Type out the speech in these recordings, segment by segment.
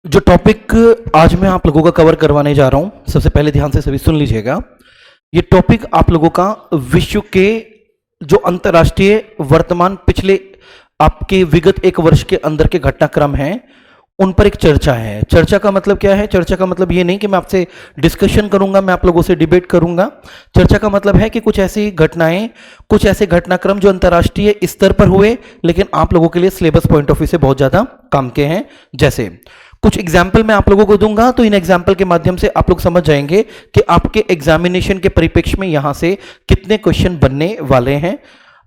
जो टॉपिक आज मैं आप लोगों का कवर करवाने जा रहा हूं, सबसे पहले ध्यान से सभी सुन लीजिएगा। ये टॉपिक आप लोगों का विश्व के जो अंतर्राष्ट्रीय वर्तमान पिछले आपके विगत एक वर्ष के अंदर के घटनाक्रम हैं उन पर एक चर्चा है। चर्चा का मतलब क्या है? चर्चा का मतलब ये नहीं कि मैं आपसे डिस्कशन करूंगा, मैं आप लोगों से डिबेट करूंगा। चर्चा का मतलब है कि कुछ ऐसी घटनाएं, कुछ ऐसे घटनाक्रम जो अंतर्राष्ट्रीय स्तर पर हुए लेकिन आप लोगों के लिए सिलेबस पॉइंट ऑफ व्यू से बहुत ज्यादा काम के हैं। जैसे कुछ एग्जाम्पल मैं आप लोगों को दूंगा, तो इन एग्जाम्पल के माध्यम से आप लोग समझ जाएंगे कि आपके एग्जामिनेशन के परिप्रेक्ष्य में यहां से कितने क्वेश्चन बनने वाले हैं।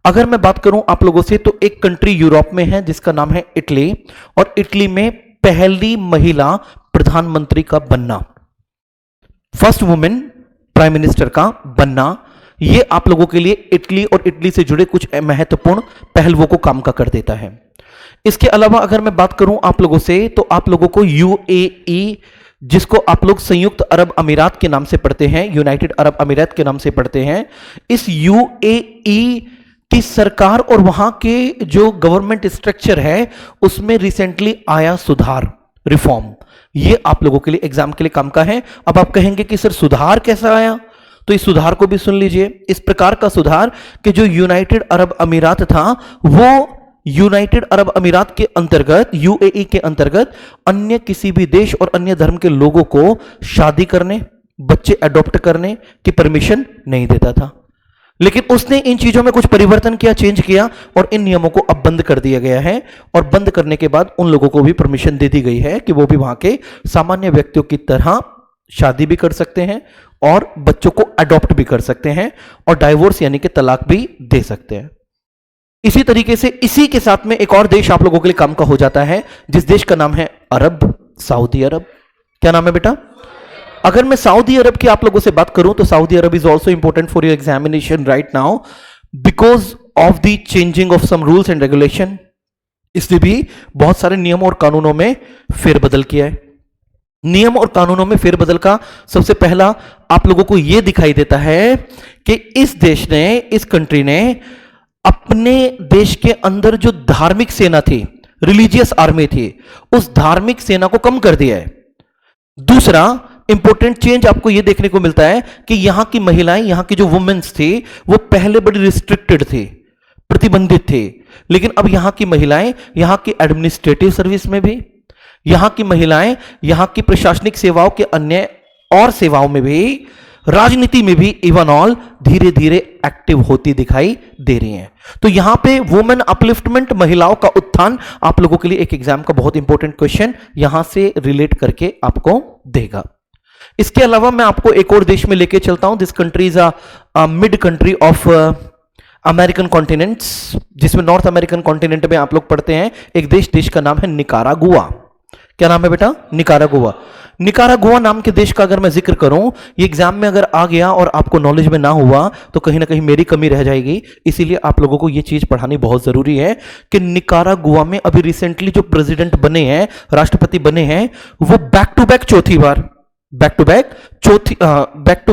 अगर मैं बात करूं आप लोगों से, तो एक कंट्री यूरोप में है जिसका नाम है इटली, और इटली में पहली महिला प्रधानमंत्री का बनना, फर्स्ट वुमेन प्राइम मिनिस्टर का बनना, यह आप लोगों के लिए इटली और इटली से जुड़े कुछ महत्वपूर्ण पहलुओं को काम का कर देता है। इसके अलावा अगर मैं बात करूं आप लोगों से, तो आप लोगों को यूएई, जिसको आप लोग संयुक्त अरब अमीरात के नाम से पढ़ते हैं, यूनाइटेड अरब अमीरात के नाम से पढ़ते हैं, इस यूएई की सरकार और वहां के जो गवर्नमेंट स्ट्रक्चर है उसमें रिसेंटली आया सुधार, रिफॉर्म, ये आप लोगों के लिए एग्जाम के लिए काम का है। अब आप कहेंगे कि सर सुधार कैसा आया, तो इस सुधार को भी सुन लीजिए। इस प्रकार का सुधार कि जो यूनाइटेड अरब अमीरात था, वो यूनाइटेड अरब अमीरात के अंतर्गत, यूएई के अंतर्गत अन्य किसी भी देश और अन्य धर्म के लोगों को शादी करने, बच्चे अडॉप्ट करने की परमिशन नहीं देता था। लेकिन उसने इन चीजों में कुछ परिवर्तन किया, चेंज किया, और इन नियमों को अब बंद कर दिया गया है। और बंद करने के बाद उन लोगों को भी परमिशन दे दी गई है कि वो भी वहां के सामान्य व्यक्तियों की तरह शादी भी कर सकते हैं और बच्चों को अडॉप्ट भी कर सकते हैं और डाइवोर्स यानी कि तलाक भी दे सकते हैं। इसी तरीके से इसी के साथ में एक और देश आप लोगों के लिए काम का हो जाता है, जिस देश का नाम है अरब, सऊदी अरब। क्या नाम है बेटा? अगर मैं सऊदी अरब की आप लोगों से बात करूं, तो Saudi Arab is also important for your examination right now because of the changing of some rules and regulation. इसने भी बहुत सारे नियम और कानूनों में फेरबदल किया है। नियम और कानूनों में फेरबदल का सबसे पहला आप लोगों को यह दिखाई देता है कि इस देश ने, इस कंट्री ने अपने देश के अंदर जो धार्मिक सेना थी, रिलीजियस आर्मी थी, उस धार्मिक सेना को कम कर दिया है। दूसरा इंपॉर्टेंट चेंज आपको यह देखने को मिलता है कि यहां की महिलाएं, यहां की जो वुमेन्स थी, वो पहले बड़ी रिस्ट्रिक्टेड थी, प्रतिबंधित थी, लेकिन अब यहां की महिलाएं यहां की एडमिनिस्ट्रेटिव सर्विस में भी, यहां की महिलाएं यहां की प्रशासनिक सेवाओं के अन्य और सेवाओं में भी, राजनीति में भी इवन ऑल धीरे धीरे एक्टिव होती दिखाई दे रही हैं। तो यहां पे वुमेन अपलिफ्टमेंट, महिलाओं का उत्थान, आप लोगों के लिए एक एग्जाम का बहुत इंपॉर्टेंट क्वेश्चन यहां से रिलेट करके आपको देगा। इसके अलावा मैं आपको एक और देश में लेके चलता हूं। This country is a mid country of American continents, जिसमें नॉर्थ अमेरिकन कॉन्टिनेंट में आप लोग पढ़ते हैं एक देश का नाम है निकारागुआ। क्या नाम है बेटा? निकारागुआ। निकारागुआ नाम के देश का अगर मैं जिक्र करूं, ये एग्जाम में अगर आ गया और आपको नॉलेज में ना हुआ तो कहीं ना कहीं मेरी कमी रह जाएगी। इसीलिए आप लोगों को ये चीज पढ़ानी बहुत जरूरी है कि निकारागुआ में अभी रिसेंटली जो प्रेसिडेंट बने हैं, राष्ट्रपति बने हैं, वो बैक टू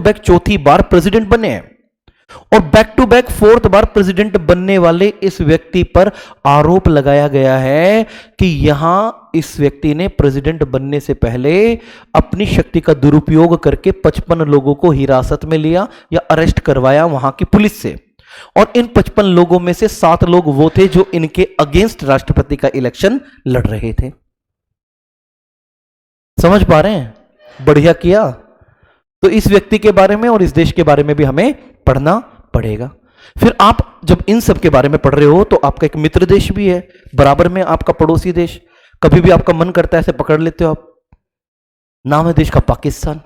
बैक चौथी बार प्रेसिडेंट बने हैं। और बैक टू बैक फोर्थ बार प्रेसिडेंट बनने वाले इस व्यक्ति पर आरोप लगाया गया है कि यहां इस व्यक्ति ने प्रेसिडेंट बनने से पहले अपनी शक्ति का दुरुपयोग करके 55 लोगों को हिरासत में लिया या अरेस्ट करवाया वहां की पुलिस से। और इन 55 लोगों में से 7 लोग वो थे जो इनके अगेंस्ट राष्ट्रपति का इलेक्शन लड़ रहे थे। समझ पा रहे हैं? बढ़िया किया। तो इस व्यक्ति के बारे में और इस देश के बारे में भी हमें पढ़ना पड़ेगा। फिर आप जब इन सब के बारे में पढ़ रहे हो, तो आपका एक मित्र देश भी है बराबर में, आपका पड़ोसी देश। कभी भी आपका मन करता है ऐसे पकड़ लेते हो आप। नाम है देश का पाकिस्तान।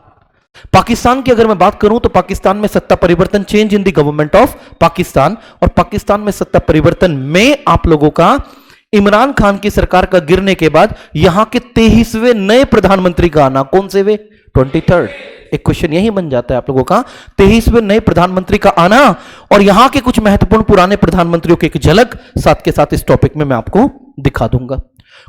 पाकिस्तान की अगर मैं बात करूं, तो पाकिस्तान में सत्ता परिवर्तन, change in the government of Pakistan, और पाकिस्तान में सत्ता परिवर्तन में आप लोगों का इमरान खान की सरकार का गिरने के बाद यहां के 23वें नए प्रधानमंत्री का आना। कौन से वे? 23rd। एक क्वेश्चन यही बन जाता है आप लोगों का, 23वें नए प्रधानमंत्री का आना और यहां के कुछ महत्वपूर्ण पुराने प्रधानमंत्रियों की एक झलक साथ के साथ इस टॉपिक में मैं आपको दिखा दूंगा।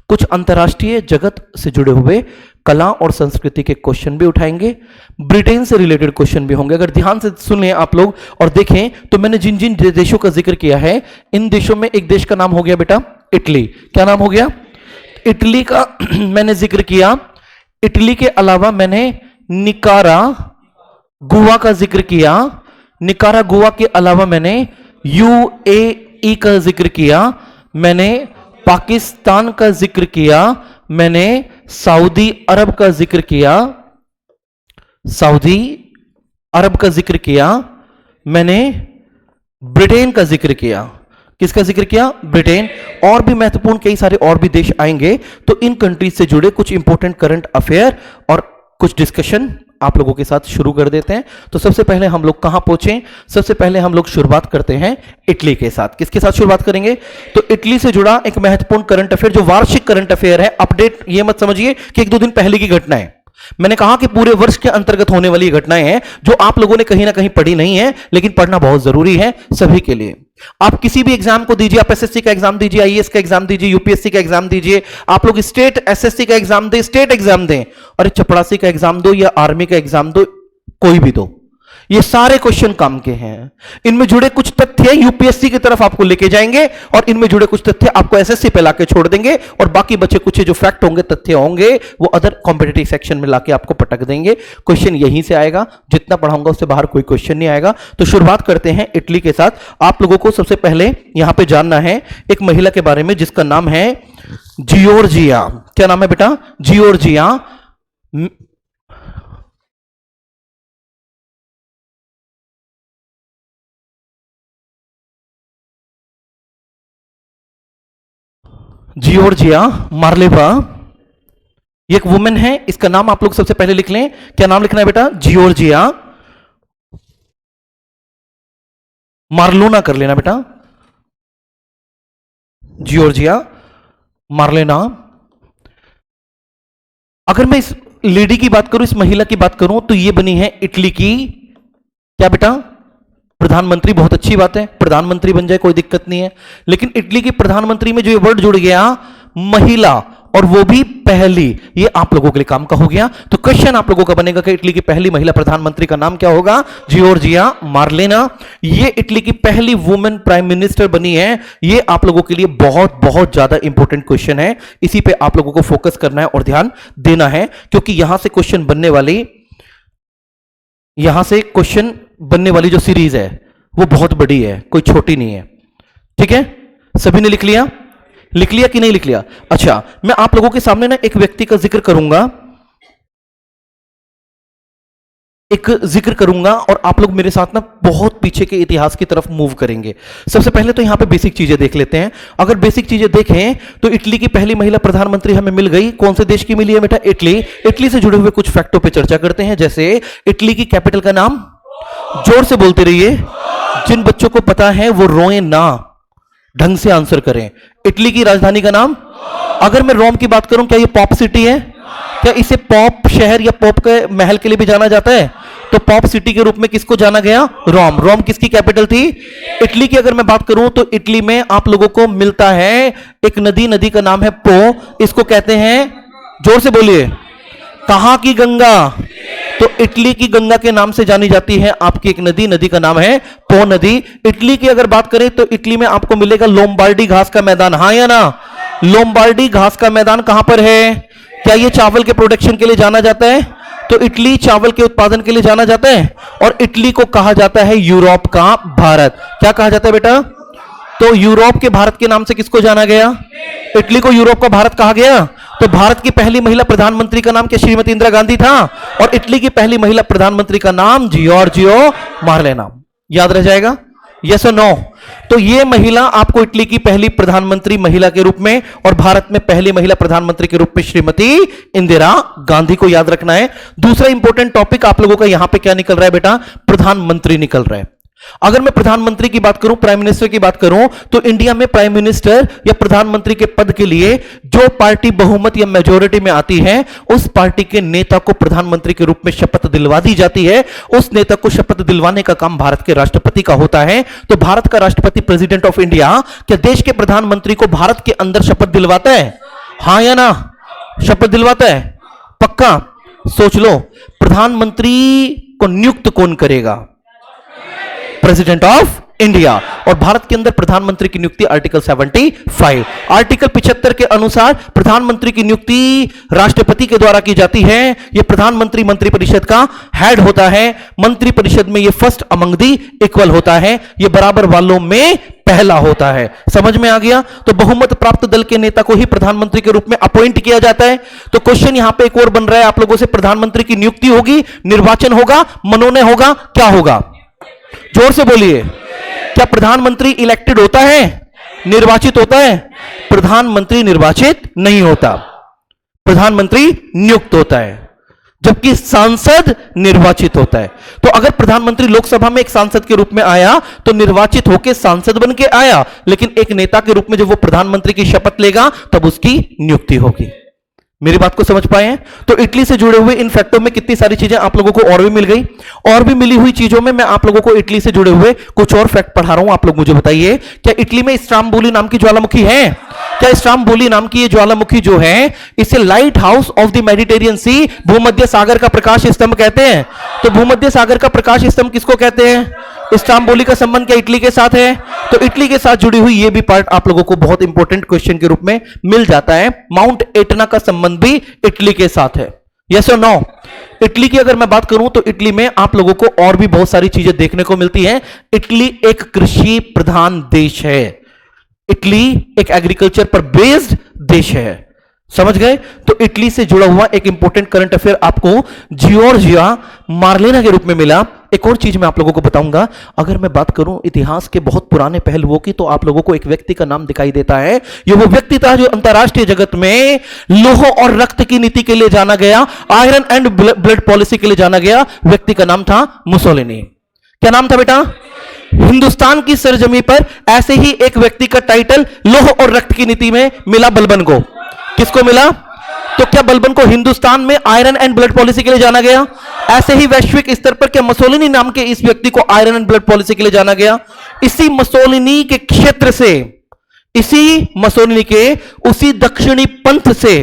कुछ अंतर्राष्ट्रीय जगत से जुड़े हुए कला और संस्कृति के क्वेश्चन भी उठाएंगे, ब्रिटेन से रिलेटेड क्वेश्चन भी होंगे। अगर ध्यान से सुने आप लोग और देखें, तो मैंने जिन जिन देशों का जिक्र किया है, इन देशों में एक देश का नाम हो गया बेटा इटली। क्या नाम हो गया? इटली का मैंने जिक्र किया इटली के अलावा मैंने निकारा गुआ का जिक्र किया, निकारा गुआ के अलावा मैंने यूएई का जिक्र किया, मैंने पाकिस्तान का जिक्र किया, मैंने सऊदी अरब का जिक्र किया, सऊदी अरब का जिक्र किया, मैंने ब्रिटेन का जिक्र किया। किसका जिक्र किया? ब्रिटेन। और भी महत्वपूर्ण कई सारे और भी देश आएंगे, तो इन कंट्रीज से जुड़े कुछ इंपॉर्टेंट करंट अफेयर और कुछ डिस्कशन आप लोगों के साथ शुरू कर देते हैं। तो सबसे पहले हम लोग कहां पहुंचे? सबसे पहले हम लोग शुरुआत करते हैं इटली के साथ। किसके साथ शुरुआत करेंगे? तो इटली से जुड़ा एक महत्वपूर्ण करंट अफेयर, जो वार्षिक करंट अफेयर है। अपडेट ये मत समझिए कि एक दो दिन पहले की घटना है। मैंने कहा कि पूरे वर्ष के अंतर्गत होने वाली घटनाएं हैं जो आप लोगों ने कहीं ना कहीं पढ़ी नहीं है, लेकिन पढ़ना बहुत जरूरी है सभी के लिए। आप किसी भी एग्जाम को दीजिए, आप एसएससी का एग्जाम दीजिए, आईएएस का एग्जाम दीजिए, यूपीएससी का एग्जाम दीजिए, आप लोग स्टेट एसएससी का एग्जाम दें, स्टेट एग्जाम दें, और चपरासी का एग्जाम दो या आर्मी का एग्जाम दो, कोई भी दो, ये सारे क्वेश्चन काम के हैं। इनमें जुड़े कुछ तथ्य यूपीएससी की तरफ आपको लेके जाएंगे और इनमें जुड़े कुछ तथ्य आपको एसएससी पे लाके छोड़ देंगे, और बाकी बचे कुछ जो फैक्ट होंगे, तथ्य होंगे, वो अदर कॉम्पिटिटिव सेक्शन में लाके आपको पटक देंगे। क्वेश्चन यहीं से आएगा, जितना पढ़ाऊंगा उससे बाहर कोई क्वेश्चन नहीं आएगा। तो शुरुआत करते हैं इटली के साथ। आप लोगों को सबसे पहले यहां पर जानना है एक महिला के बारे में जिसका नाम है जियोर्जिया। क्या नाम है बेटा? जियोर्जिया। जियोर्जिया मार्लेवा, ये एक वुमेन है। इसका नाम आप लोग सबसे पहले लिख लें। क्या नाम लिखना है बेटा? जियोर्जिया मार्लोना कर लेना बेटा, जियोर्जिया मार्लेना। अगर मैं इस लेडी की बात करूं, इस महिला की बात करूं, तो ये बनी है इटली की क्या बेटा? प्रधानमंत्री। बहुत अच्छी बात है, प्रधानमंत्री बन जाए कोई दिक्कत नहीं है, लेकिन इटली की प्रधानमंत्री में जो ये वर्ड जुड़ गया महिला, और वो भी पहली, ये आप लोगों के लिए काम का हो गया। तो क्वेश्चन आप लोगों का बनेगा कि इटली की पहली महिला प्रधानमंत्री का नाम क्या होगा? Giorgia Marlena. ये इटली की पहली वुमेन प्राइम मिनिस्टर बनी है। ये आप लोगों के लिए बहुत बहुत ज्यादा इंपॉर्टेंट क्वेश्चन है, इसी पे आप लोगों को फोकस करना है और ध्यान देना है, क्योंकि यहां से क्वेश्चन बनने वाली, यहां से क्वेश्चन बनने वाली जो सीरीज है वो बहुत बड़ी है, कोई छोटी नहीं है। ठीक है, सभी ने लिख लिया? लिख लिया कि नहीं लिख लिया? अच्छा, मैं आप लोगों के सामने ना एक व्यक्ति का जिक्र करूंगा, और आप लोग मेरे साथ ना बहुत पीछे के इतिहास की तरफ मूव करेंगे। सबसे पहले तो यहां पे बेसिक चीजें देख लेते हैं। अगर बेसिक चीजें देखें तो इटली की पहली महिला प्रधानमंत्री हमें मिल गई। कौन से देश की मिली है बेटा? इटली। इटली से जुड़े हुए कुछ फैक्टों पे चर्चा करते हैं, जैसे इटली की कैपिटल का नाम, जोर से बोलते रहिए, जिन बच्चों को पता है वो रोए ना, ढंग से आंसर करें। इटली की राजधानी का नाम? अगर मैं रोम की बात करूं, क्या ये पॉप सिटी है? क्या इसे पॉप शहर या पॉप के महल के लिए भी जाना जाता है? तो पॉप सिटी के रूप में किसको जाना गया? रोम। रोम किसकी कैपिटल थी? इटली की अगर मैं बात करूं तो इटली में आप लोगों को मिलता है एक नदी, नदी का नाम है पो। इसको कहते हैं, जोर से बोलिए, कहां की गंगा? तो इटली की गंगा के नाम से जानी जाती है आपकी एक नदी, नदी का नाम है पो नदी। इटली की अगर बात करें तो इटली में आपको मिलेगा लोम्बार्डी घास का मैदान। हाँ या ना? लोम्बार्डी घास का मैदान कहां पर है? क्या ये चावल के प्रोडक्शन के लिए जाना जाता है? तो इटली चावल के उत्पादन के लिए जाना जाता है, और इटली को कहा जाता है यूरोप का भारत। क्या कहा जाता है बेटा? तो यूरोप के भारत के नाम से किसको जाना गया? इटली को यूरोप का भारत कहा गया। तो भारत की पहली महिला प्रधानमंत्री का नाम क्या श्रीमती इंदिरा गांधी था? और इटली की पहली महिला प्रधानमंत्री का नाम जियोर्जियो मार्लेना। याद रह जाएगा? यस और नो? तो ये महिला आपको इटली की पहली प्रधानमंत्री महिला के रूप में, और भारत में पहली महिला प्रधानमंत्री के रूप में श्रीमती इंदिरा गांधी को याद रखना है। दूसरा इंपॉर्टेंट टॉपिक आप लोगों का यहां पे क्या निकल रहा है बेटा? प्रधानमंत्री निकल रहा है। अगर मैं प्रधानमंत्री की बात करूं, प्राइम मिनिस्टर की बात करूं, तो इंडिया में प्राइम मिनिस्टर या प्रधानमंत्री के पद के लिए जो पार्टी बहुमत या मेजोरिटी में आती है, उस पार्टी के नेता को प्रधानमंत्री के रूप में शपथ दिलवा दी जाती है। उस नेता को शपथ दिलवाने का काम भारत के राष्ट्रपति का होता है। तो भारत का राष्ट्रपति, प्रेसिडेंट ऑफ इंडिया, क्या देश के प्रधानमंत्री को भारत के अंदर शपथ दिलवाता है? हां या ना? शपथ दिलवाता है? पक्का? सोच लो, प्रधानमंत्री को नियुक्त कौन करेगा? President of India. और भारत के अंदर प्रधानमंत्री की नियुक्ति आर्टिकल 75, आर्टिकल 75 के अनुसार प्रधानमंत्री की नियुक्ति राष्ट्रपति के द्वारा की जाती है। यह प्रधानमंत्री मंत्रिपरिषद का हेड होता है। मंत्रिपरिषद में यह फर्स्ट अमंग दी इक्वल होता है, यह बराबर वालों में पहला होता है। समझ में आ गया? तो बहुमत प्राप्त दल के नेता को ही प्रधानमंत्री के रूप में अपॉइंट किया जाता है। तो क्वेश्चन यहां पे एक और बन रहा है आप लोगों से, प्रधानमंत्री की नियुक्ति होगी, निर्वाचन होगा, मनोनयन होगा, क्या होगा? जोर से बोलिए। क्या प्रधानमंत्री इलेक्टेड होता है, निर्वाचित होता है? प्रधानमंत्री निर्वाचित नहीं होता, प्रधानमंत्री नियुक्त होता है, जबकि सांसद निर्वाचित होता है। तो अगर प्रधानमंत्री लोकसभा में एक सांसद के रूप में आया तो निर्वाचित होकर सांसद बन के आया, लेकिन एक नेता के रूप में जब वो प्रधानमंत्री की शपथ लेगा तब उसकी नियुक्ति होगी। मेरी बात को समझ पाए हैं? तो इटली से जुड़े हुए इन फैक्टों में कितनी सारी चीजें आप लोगों को और भी मिल गई। और भी मिली हुई चीजों में मैं आप लोगों को इटली से जुड़े हुए कुछ और फैक्ट पढ़ा रहा हूं। आप लोग मुझे बताइए, क्या इटली में स्ट्राम्बोली नाम की ज्वालामुखी है? क्या स्ट्राम्बोली नाम की ये ज्वालामुखी जो है, इसे lighthouse of the Mediterranean Sea, भूमध्य सागर का प्रकाश स्तंभ कहते हैं। तो भूमध्य सागर का प्रकाश स्तंभ किसको कहते हैं? स्ट्राम्बोली का संबंध क्या इटली के साथ है? तो इटली के साथ जुड़ी हुई ये भी पार्ट आप लोगों को बहुत इंपॉर्टेंट क्वेश्चन के रूप में मिल जाता है। माउंट एटना का संबंध भी इटली के साथ है। यस और नो? इटली की अगर मैं बात करूं तो इटली में आप लोगों को और भी बहुत सारी चीजें देखने को मिलती हैं। इटली एक कृषि प्रधान देश है, इटली एक एग्रीकल्चर पर बेस्ड देश है। समझ गए? तो इटली से जुड़ा हुआ एक इंपॉर्टेंट करंट अफेयर आपको जियोर्जिया मार्लेना के रूप में मिला। एक और चीज मैं आप लोगों को बताऊंगा, अगर मैं बात करूं इतिहास के बहुत पुराने पहलुओं की, तो आप लोगों को एक व्यक्ति का नाम दिखाई देता है। ये वो व्यक्ति था जो अंतरराष्ट्रीय जगत में लौह और रक्त की नीति के लिए जाना गया, आयरन एंड ब्लड पॉलिसी के लिए जाना गया। व्यक्ति का नाम था मुसोलिनी। क्या नाम था बेटा? हिंदुस्तान की सरजमी पर ऐसे ही एक व्यक्ति का टाइटल लौह और रक्त की नीति में मिला बलबन को। किसको मिला? तो क्या बलबन को हिंदुस्तान में आयरन एंड ब्लड पॉलिसी के लिए जाना गया? ऐसे ही वैश्विक स्तर पर क्या मुसोलिनी नाम के इस व्यक्ति को आयरन एंड ब्लड पॉलिसी के लिए जाना गया? इसी मुसोलिनी के क्षेत्र से, इसी मुसोलिनी के उसी दक्षिणी पंथ से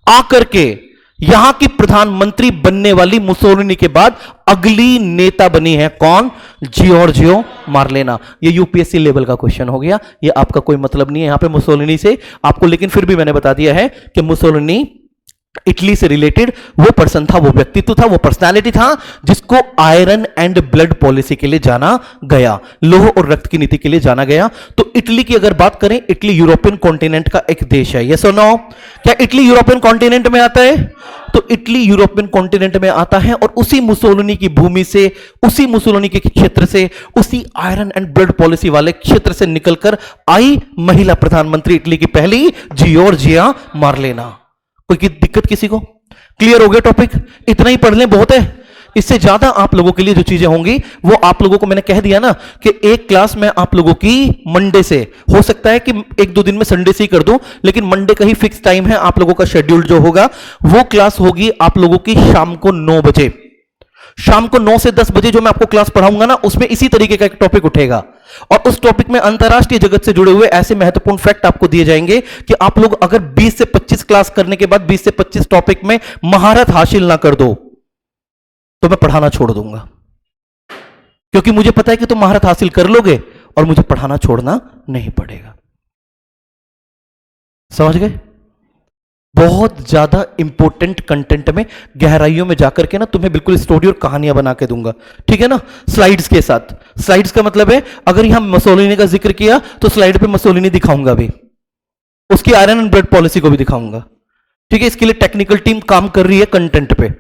आकर के यहां की प्रधानमंत्री बनने वाली मुसोलिनी के बाद अगली नेता बनी है कौन? Giorgio Marlena. ये यूपीएससी लेवल का क्वेश्चन हो गया, ये आपका कोई मतलब नहीं है यहां पे मुसोलिनी से आपको, लेकिन फिर भी मैंने बता दिया है कि मुसोलिनी इटली से रिलेटेड वो पर्सन था, वो व्यक्तित्व था, वो पर्सनालिटी था जिसको आयरन एंड ब्लड पॉलिसी के लिए जाना गया, लोह और रक्त की नीति के लिए जाना गया। तो इटली की अगर बात करें, इटली यूरोपियन कॉन्टिनेंट का एक देश है। यस और नो? क्या इटली यूरोपियन कॉन्टिनेंट में आता है? तो इटली यूरोपियन कॉन्टिनेंट में आता है और उसी मुसोलिनी की भूमि से, उसी मुसोलिनी के क्षेत्र से, उसी आयरन एंड ब्लड पॉलिसी वाले क्षेत्र से निकलकर आई महिला प्रधानमंत्री इटली की पहली, जियोर्जिया मार्लेना। कोई दिक्कत किसी को? क्लियर हो गया टॉपिक? इतना ही पढ़ लें, बहुत है। इससे ज्यादा आप लोगों के लिए जो चीजें होंगी वो आप लोगों को मैंने कह दिया ना कि एक क्लास में आप लोगों की मंडे से, हो सकता है कि एक दो दिन में संडे से ही कर दूं, लेकिन मंडे का ही फिक्स टाइम है आप लोगों का शेड्यूल जो होगा, वो क्लास होगी आप लोगों की शाम को 9 बजे। शाम को 9 से 10 बजे जो मैं आपको क्लास पढ़ाऊंगा ना, उसमें इसी तरीके का एक टॉपिक उठेगा और उस टॉपिक में अंतरराष्ट्रीय जगत से जुड़े हुए ऐसे महत्वपूर्ण फैक्ट आपको दिए जाएंगे कि आप लोग अगर 20 से 25 क्लास करने के बाद 20 से 25 टॉपिक में महारत हासिल ना कर दो तो मैं पढ़ाना छोड़ दूंगा, क्योंकि मुझे पता है कि तुम महारत हासिल कर लोगे और मुझे पढ़ाना छोड़ना नहीं पड़ेगा। समझ गए? बहुत ज्यादा इंपॉर्टेंट कंटेंट में गहराइयों में जाकर के ना तुम्हें बिल्कुल स्टोरी और कहानियां बना के दूंगा, ठीक है ना? स्लाइड्स के साथ। स्लाइड्स का मतलब है अगर यहां मुसोलिनी का जिक्र किया तो स्लाइड पे मुसोलिनी दिखाऊंगा भी, उसकी आयरन एंड ब्लड पॉलिसी को भी दिखाऊंगा, ठीक है? इसके लिए टेक्निकल टीम काम कर रही है, कंटेंट पे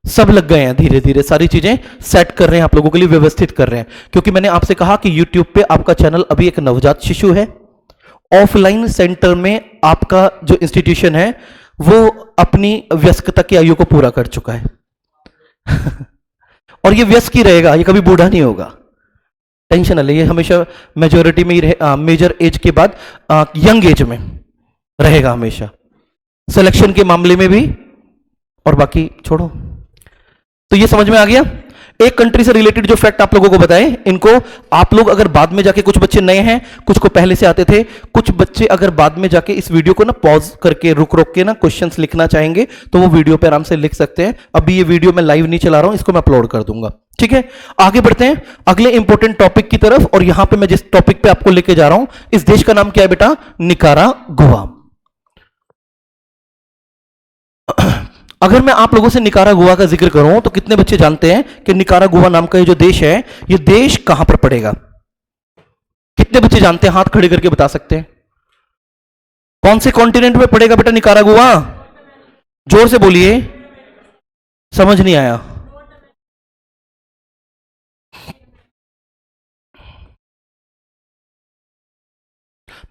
सब लग गए हैं, धीरे धीरे सारी चीजें सेट कर रहे हैं आप लोगों के लिए, व्यवस्थित कर रहे हैं। क्योंकि मैंने आपसे कहा कि यूट्यूब पे आपका चैनल अभी एक नवजात शिशु है, ऑफलाइन सेंटर में आपका जो इंस्टीट्यूशन है वो अपनी वयस्कता की आयु को पूरा कर चुका है और ये वयस्क ही रहेगा, ये कभी बूढ़ा नहीं होगा, टेंशन न ले। ये हमेशा मेजोरिटी में ही मेजर एज के बाद यंग एज में रहेगा हमेशा, सिलेक्शन के मामले में भी, और बाकी छोड़ो। तो ये समझ में आ गया? एक कंट्री से रिलेटेड जो फैक्ट आप लोगों को बताए, इनको आप लोग अगर बाद में जाके, कुछ बच्चे नए हैं, कुछ को पहले से आते थे, कुछ बच्चे अगर बाद में जाके इस वीडियो को ना पॉज करके रुक रुक के ना क्वेश्चंस लिखना चाहेंगे तो वो वीडियो पे आराम से लिख सकते हैं। अभी ये वीडियो मैं लाइव नहीं चला रहा हूं, इसको मैं अपलोड कर दूंगा। ठीक है, आगे बढ़ते हैं अगले इंपॉर्टेंट टॉपिक की तरफ। और यहां पे मैं जिस टॉपिक पे आपको लेके जा रहा हूं, इस देश का नाम क्या है बेटा? निकारागुआ। अगर मैं आप लोगों से निकारागुआ का जिक्र करूं तो कितने बच्चे जानते हैं कि निकारागुआ नाम का ये जो देश है, ये देश कहां पर पड़ेगा? कितने बच्चे जानते हैं? हाथ खड़े करके बता सकते हैं। कौन से कॉन्टिनेंट में पड़ेगा बेटा निकारागुआ? जोर से बोलिए, समझ नहीं आया।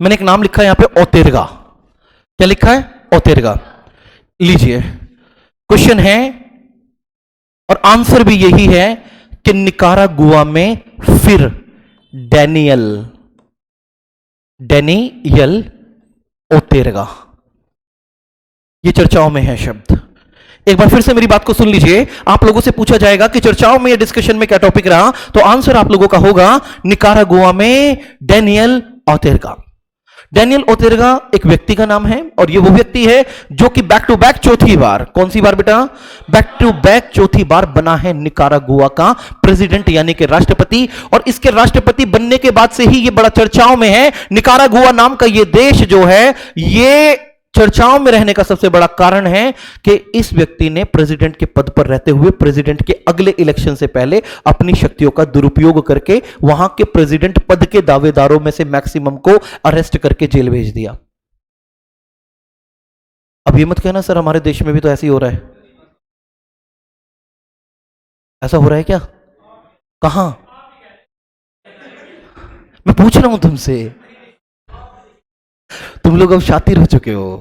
मैंने एक नाम लिखा है यहां पे, ओतेरगा। क्या लिखा है? ओतेरगा। लीजिए, क्वेश्चन है और आंसर भी यही है कि निकारागुआ में फिर डैनियल ओतेरगा, ये चर्चाओं में है शब्द। एक बार फिर से मेरी बात को सुन लीजिए। आप लोगों से पूछा जाएगा कि चर्चाओं में या डिस्कशन में क्या टॉपिक रहा, तो आंसर आप लोगों का होगा निकारागुआ में डैनियल ओतेरगा। डैनियल ओतेरगा एक व्यक्ति का नाम है और ये वो व्यक्ति है जो कि बैक टू बैक चौथी बार, कौन सी बार बेटा? बैक टू बैक चौथी बार बना है निकारागुआ का प्रेसिडेंट यानी कि राष्ट्रपति। और इसके राष्ट्रपति बनने के बाद से ही ये बड़ा चर्चाओं में है। निकारागुआ नाम का ये देश जो है, ये चर्चाओं में रहने का सबसे बड़ा कारण है कि इस व्यक्ति ने प्रेसिडेंट के पद पर रहते हुए प्रेसिडेंट के अगले इलेक्शन से पहले अपनी शक्तियों का दुरुपयोग करके वहां के प्रेसिडेंट पद के दावेदारों में से मैक्सिमम को अरेस्ट करके जेल भेज दिया। अब ये मत कहना सर हमारे देश में भी तो ऐसे ही हो रहा है। ऐसा हो रहा है क्या? कहां? मैं पूछ रहा हूं तुमसे। तुम लोग अब शातिर हो चुके हो,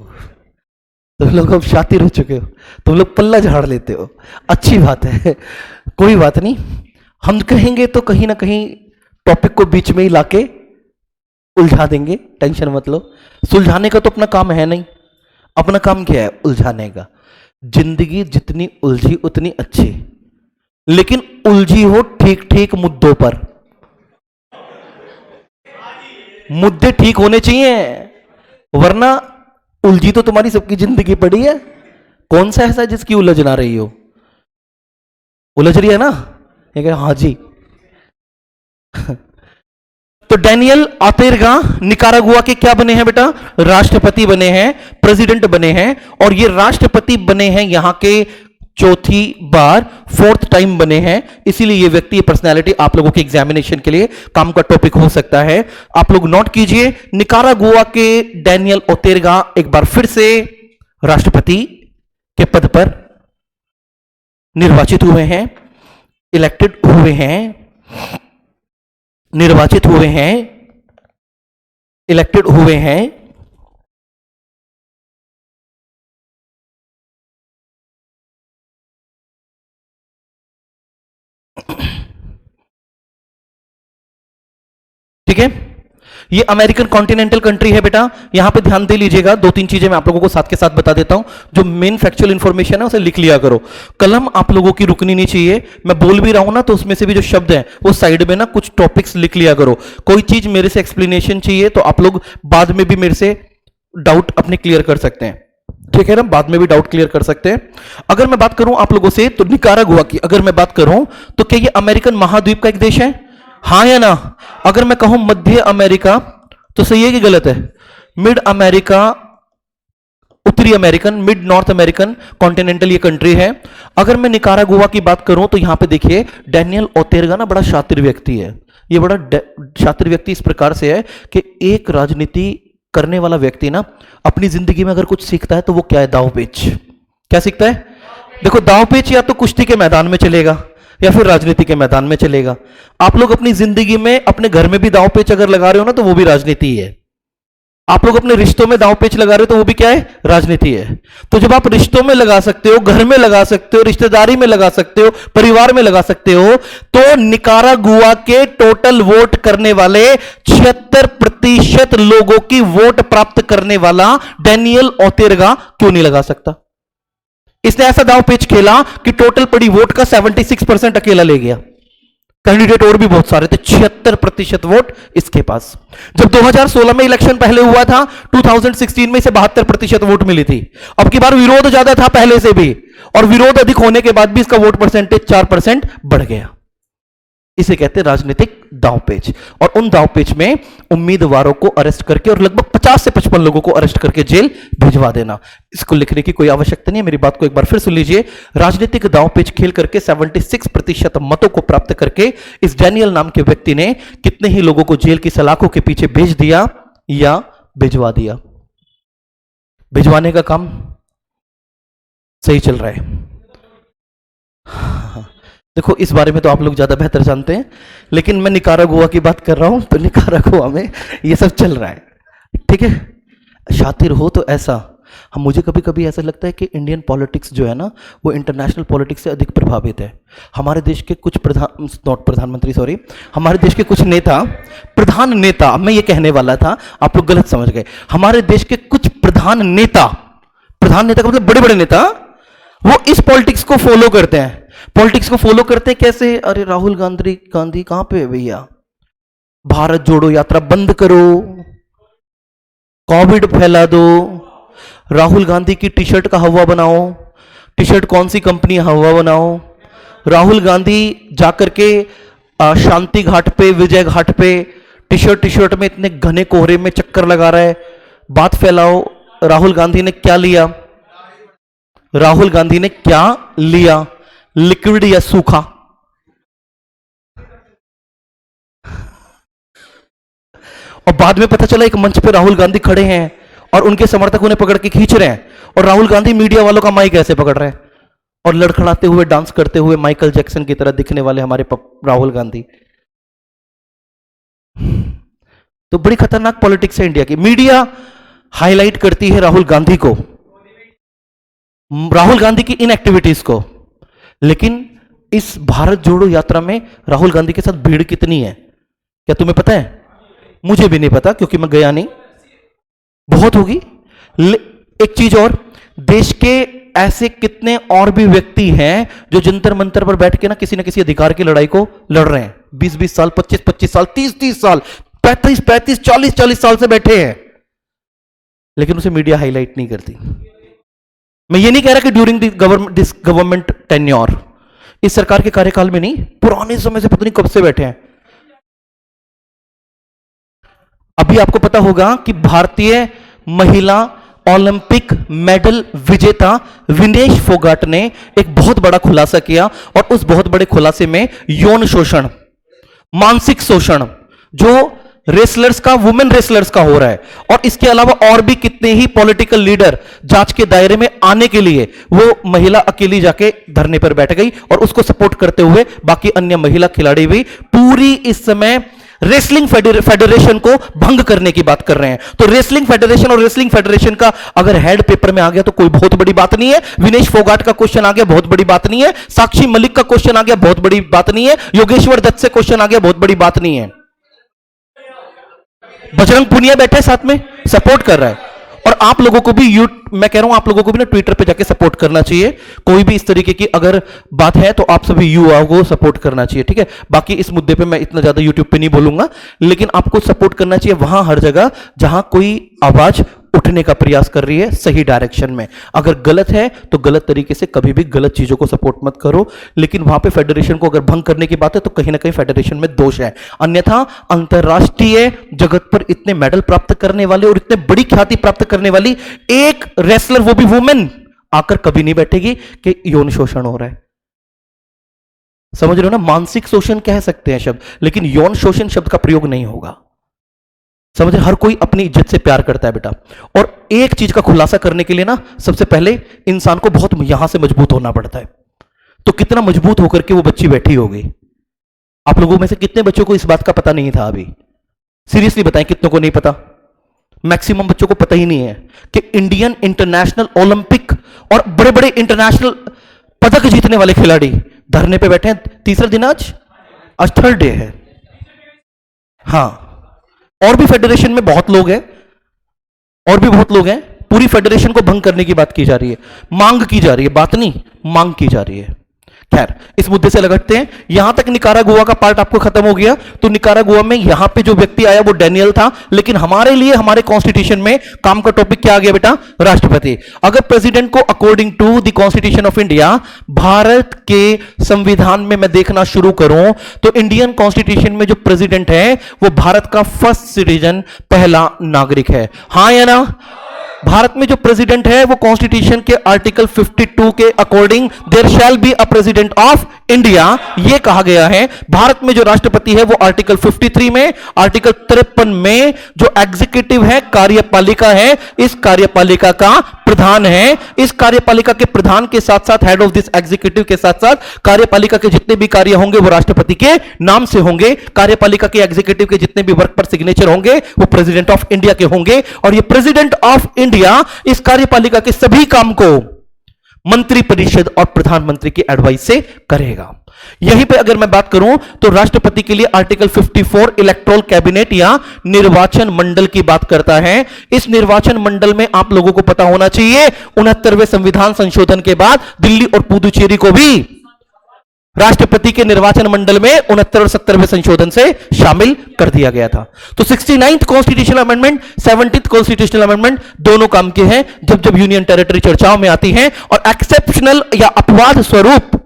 तुम लोग अब शातिर हो चुके हो, तुम लोग पल्ला झाड़ लेते हो। अच्छी बात है, कोई बात नहीं। हम कहेंगे तो कहीं ना कहीं टॉपिक को बीच में ही लाके उलझा देंगे, टेंशन मत लो। सुलझाने का तो अपना काम है नहीं, अपना काम क्या है? उलझाने का। जिंदगी जितनी उलझी उतनी अच्छी, लेकिन उलझी हो ठीक ठीक मुद्दों पर। मुद्दे ठीक होने चाहिए, वरना उलझी तो तुम्हारी सबकी जिंदगी पड़ी है। कौन सा ऐसा जिसकी उलझ ना रही हो? उलझ रही है ना? ये कहे हाँ जी। तो डैनियल ओतेरगा निकारागुआ के क्या बने हैं बेटा? राष्ट्रपति बने हैं, प्रेसिडेंट बने हैं। और ये राष्ट्रपति बने हैं यहां के चौथी बार, फोर्थ टाइम बने हैं। इसीलिए ये व्यक्ति, पर्सनालिटी आप लोगों के एग्जामिनेशन के लिए काम का टॉपिक हो सकता है। आप लोग नोट कीजिए, निकारागुआ के डैनियल ओतेरगा एक बार फिर से राष्ट्रपति के पद पर निर्वाचित हुए हैं, इलेक्टेड हुए हैं, निर्वाचित हुए हैं, इलेक्टेड हुए हैं। ठीक है, ये अमेरिकन कॉन्टिनेंटल कंट्री है बेटा। यहां पे ध्यान दे लीजिएगा, दो तीन चीजें मैं आप लोगों को साथ के साथ बता देता हूं। जो मेन फैक्चुअल इंफॉर्मेशन है उसे लिख लिया करो, कलम आप लोगों की रुकनी नहीं चाहिए। मैं बोल भी रहा हूं ना, तो उसमें से भी जो शब्द है वो साइड में ना कुछ टॉपिक्स लिख लिया करो। कोई चीज मेरे से एक्सप्लेनेशन चाहिए तो आप लोग बाद में भी मेरे से डाउट अपने क्लियर कर सकते हैं। ठीक है ना, बाद में भी डाउट क्लियर कर सकते हैं। अगर मैं बात करूं आप लोगों से, तो निकारागुआ की अगर मैं बात करूं तो क्या ये अमेरिकन महाद्वीप का एक देश है? हाँ या ना? अगर मैं कहूं मध्य अमेरिका तो सही है कि गलत है? मिड अमेरिका, उत्तरी American, mid north American continental ये कंट्री है। अगर मैं निकारागुआ की बात करूं तो यहां पे देखिए, डैनियल ओतेरगा ना बड़ा शातिर व्यक्ति है। ये बड़ा शातिर व्यक्ति इस प्रकार से है कि एक राजनीति करने वाला व्यक्ति ना अपनी जिंदगी में अगर कुछ सीखता है तो वो क्या है? दांवपेच। क्या सीखता है? देखो, दांवपेच या तो कुश्ती के मैदान में चलेगा या फिर राजनीति के मैदान में चलेगा। आप लोग अपनी जिंदगी में अपने घर में भी दांवपेच अगर लगा रहे हो ना तो वो भी राजनीति है। आप लोग अपने रिश्तों में दांवपेच लगा रहे हो तो वो भी क्या है? राजनीति है। तो जब आप रिश्तों में लगा सकते हो, घर में लगा सकते हो, रिश्तेदारी में लगा सकते हो, परिवार में लगा सकते हो, तो निकारागुआ के टोटल वोट करने वाले 76% लोगों की वोट प्राप्त करने वाला डैनियल ओतेरगा क्यों नहीं लगा सकता? इसने ऐसा दांव पेच खेला कि टोटल पड़ी वोट का 76% अकेला ले गया। कैंडिडेट और भी बहुत सारे थे, 76% वोट इसके पास। जब 2016 में इलेक्शन पहले हुआ था, 2016 में इसे 72% वोट मिली थी। अब की बार विरोध ज्यादा था पहले से भी, और विरोध अधिक होने के बाद भी इसका वोट परसेंटेज 4% बढ़ गया। इसे कहते हैं राजनीतिक दांवपेच। और उन दांवपेच में उम्मीदवारों को अरेस्ट करके और लगभग 50 से 55 लोगों को अरेस्ट करके जेल भिजवा देना। इसको लिखने की कोई आवश्यकता नहीं है, मेरी बात को एक बार फिर सुन लीजिए। राजनीतिक दांवपेच खेल करके 76% मतों को प्राप्त करके इस डैनियल नाम के व्यक्ति ने कितने ही लोगों को जेल की सलाखों के पीछे भेज दिया या भिजवा दिया। भिजवाने का काम सही चल रहा है। देखो, इस बारे में तो आप लोग ज्यादा बेहतर जानते हैं, लेकिन मैं निकारागुआ की बात कर रहा हूं, तो निकारागुआ में ये सब चल रहा है, ठीक है। शातिर हो तो ऐसा। हम मुझे कभी कभी ऐसा लगता है कि इंडियन पॉलिटिक्स जो है ना, वो इंटरनेशनल पॉलिटिक्स से अधिक प्रभावित है। हमारे देश के कुछ हमारे देश के कुछ नेता, प्रधान नेता, मैं ये कहने वाला था, आप लोग गलत समझ गए। हमारे देश के कुछ प्रधान नेता का मतलब बड़े बड़े नेता, वो इस पॉलिटिक्स को फॉलो करते हैं। पॉलिटिक्स को फॉलो करते हैं कैसे? अरे राहुल गांधी कहां पे है भैया? भारत जोड़ो यात्रा बंद करो, कोविड फैला दो, राहुल गांधी की टी शर्ट का हवा बनाओ। टी शर्ट कौन सी कंपनी हवा बनाओ? राहुल गांधी जाकर के शांति घाट पे, विजय घाट पे टी शर्ट में इतने घने कोहरे में चक्कर लगा रहा है, बात फैलाओ। राहुल गांधी ने क्या लिया? राहुल गांधी ने क्या लिया? लिक्विड या सूखा? और बाद में पता चला एक मंच पे राहुल गांधी खड़े हैं और उनके समर्थक उन्हें पकड़ के खींच रहे हैं, और राहुल गांधी मीडिया वालों का माइक ऐसे पकड़ रहे हैं और लड़खड़ाते हुए, डांस करते हुए, माइकल जैक्सन की तरह दिखने वाले हमारे राहुल गांधी। तो बड़ी खतरनाक पॉलिटिक्स है इंडिया की। मीडिया हाईलाइट करती है राहुल गांधी को, राहुल गांधी की इन एक्टिविटीज को, लेकिन इस भारत जोड़ो यात्रा में राहुल गांधी के साथ भीड़ कितनी है क्या तुम्हें पता है? मुझे भी नहीं पता, क्योंकि मैं गया नहीं। बहुत होगी। एक चीज और, देश के ऐसे कितने और भी व्यक्ति हैं जो जंतर मंतर पर बैठ के ना किसी अधिकार की लड़ाई को लड़ रहे हैं। 20-20 साल, 25-25 साल, 30-30 साल, 35-35, 40-40 साल से बैठे हैं, लेकिन उसे मीडिया हाईलाइट नहीं करती। मैं ये नहीं कह रहा कि ड्यूरिंग दिस गवर्नमेंट टेन्योर, इस सरकार के कार्यकाल में नहीं, पुराने समय से पता नहीं कब से बैठे हैं। अभी आपको पता होगा कि भारतीय महिला ओलंपिक मेडल विजेता विनेश फोगाट ने एक बहुत बड़ा खुलासा किया, और उस बहुत बड़े खुलासे में यौन शोषण, मानसिक शोषण जो रेसलर्स का, वुमेन रेसलर्स का हो रहा है, और इसके अलावा और भी कितने ही पॉलिटिकल लीडर जांच के दायरे में आने के लिए वो महिला अकेली जाके धरने पर बैठ गई, और उसको सपोर्ट करते हुए बाकी अन्य महिला खिलाड़ी भी पूरी इस समय रेसलिंग फेडरेशन को भंग करने की बात कर रहे हैं। तो रेसलिंग फेडरेशन और रेसलिंग फेडरेशन का अगर हेड पेपर में आ गया तो कोई बहुत बड़ी बात नहीं है। विनेश फोगाट का क्वेश्चन आ गया, बहुत बड़ी बात नहीं है। साक्षी मलिक का क्वेश्चन आ गया, बहुत बड़ी बात नहीं है। योगेश्वर दत्त से क्वेश्चन आ गया, बहुत बड़ी बात नहीं है। बजरंग पुनिया बैठे साथ में, सपोर्ट कर रहा है। और आप लोगों को भी मैं कह रहा हूं, आप लोगों को भी ना ट्विटर पे जाके सपोर्ट करना चाहिए। कोई भी इस तरीके की अगर बात है तो आप सभी युवाओं को सपोर्ट करना चाहिए, ठीक है। बाकी इस मुद्दे पे मैं इतना ज्यादा यूट्यूब पे नहीं बोलूंगा, लेकिन आपको सपोर्ट करना चाहिए वहां, हर जगह जहां कोई आवाज उठने का प्रयास कर रही है सही डायरेक्शन में। अगर गलत है तो गलत तरीके से कभी भी गलत चीजों को सपोर्ट मत करो, लेकिन वहां पे फेडरेशन को अगर भंग करने की बात है तो कहीं ना कहीं फेडरेशन में दोष है। अन्यथा अंतरराष्ट्रीय जगत पर इतने मेडल प्राप्त करने वाले और इतने बड़ी ख्याति प्राप्त करने वाली एक रेसलर, वो भी वुमेन, आकर कभी नहीं बैठेगी कि यौन शोषण हो रहा है। समझ रहे हो ना? मानसिक शोषण कह सकते हैं शब्द, लेकिन यौन शोषण शब्द का प्रयोग नहीं होगा। समझ रहे? हर कोई अपनी इज्जत से प्यार करता है बेटा। और एक चीज का खुलासा करने के लिए ना सबसे पहले इंसान को बहुत यहां से मजबूत होना पड़ता है। तो कितना मजबूत होकर के वो बच्ची बैठी होगी? आप लोगों में से कितने बच्चों को इस बात का पता नहीं था अभी? सीरियसली बताएं, कितनों को नहीं पता? मैक्सिमम बच्चों को पता ही नहीं है कि इंडियन इंटरनेशनल ओलंपिक और बड़े बड़े इंटरनेशनल पदक जीतने वाले खिलाड़ी धरने पे बैठे हैं। तीसरा दिन आज थर्ड डे है। हाँ, और भी फेडरेशन में बहुत लोग हैं, पूरी फेडरेशन को भंग करने की बात की जा रही है, मांग की जा रही है, बात नहीं, मांग की जा रही है। खैर, इस मुद्दे से लगते हैं। यहां तक निकारागुआ का पार्ट आपको खत्म हो गया। तो निकारागुआ में यहां पे जो व्यक्ति आया वो डैनियल था, लेकिन हमारे लिए हमारे कॉन्स्टिट्यूशन में काम का टॉपिक क्या आ गया बेटा? राष्ट्रपति। अगर प्रेसिडेंट को according to the constitution of India, Bharat के संविधान में मैं देखना शुरू करूं तो इंडियन कॉन्स्टिट्यूशन में जो प्रेसिडेंट है वो भारत का फर्स्ट सिटीजन, पहला नागरिक है। हां या ना? भारत में जो प्रेसिडेंट है वो कॉन्स्टिट्यूशन के आर्टिकल 52 के according there shall be a president of India, ये कहा गया है। भारत में जो राष्ट्रपति है वो आर्टिकल 53 में, आर्टिकल 53 में जो एग्जीक्यूटिव है, कार्यपालिका है, इस कार्यपालिका का प्रधान है। इस कार्यपालिका के प्रधान के साथ साथ, हेड ऑफ दिस एग्जीक्यूटिव के साथ साथ, कार्यपालिका के जितने भी कार्य होंगे वो राष्ट्रपति के नाम से होंगे। कार्यपालिका के एग्जीक्यूटिव के जितने भी वर्क पर सिग्नेचर होंगे वो प्रेसिडेंट ऑफ इंडिया के होंगे। और ये प्रेसिडेंट ऑफ इंडिया इस कार्यपालिका के सभी काम को मंत्रिपरिषद और प्रधानमंत्री की एडवाइस से करेगा। यहीं पे अगर मैं बात करूं तो राष्ट्रपति के लिए आर्टिकल 54 इलेक्टोरल कैबिनेट या निर्वाचन मंडल की बात करता है। इस निर्वाचन मंडल में आप लोगों को पता होना चाहिए 69वें संविधान संशोधन के बाद दिल्ली और पुदुचेरी को भी राष्ट्रपति के निर्वाचन मंडल में 69 और 70वें संशोधन से शामिल कर दिया गया था। तो 69th constitutional amendment, 70th constitutional amendment दोनों काम के हैं जब जब यूनियन टेरिटरी चर्चाओं में आती हैं और एक्सेप्शनल या अपवाद स्वरूप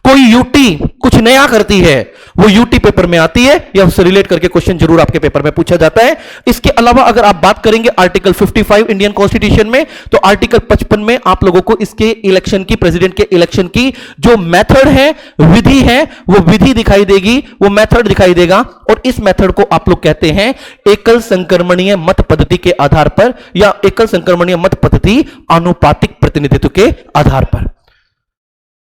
कोई यूटी कुछ नया करती है, वो यूटी पेपर में आती है या उससे रिलेट करके क्वेश्चन जरूर आपके पेपर में पूछा जाता है। इसके अलावा अगर आप बात करेंगे आर्टिकल 55 इंडियन कॉन्स्टिट्यूशन में, तो आर्टिकल 55 में आप लोगों को इसके इलेक्शन की, प्रेसिडेंट के इलेक्शन की जो मेथड है, विधि है, वो विधि दिखाई देगी, वो मेथड दिखाई देगा। और इस मेथड को आप लोग कहते हैं एकल संक्रमणीय मत पद्धति के आधार पर या एकल संक्रमणीय मत पद्धति आनुपातिक प्रतिनिधित्व के आधार पर।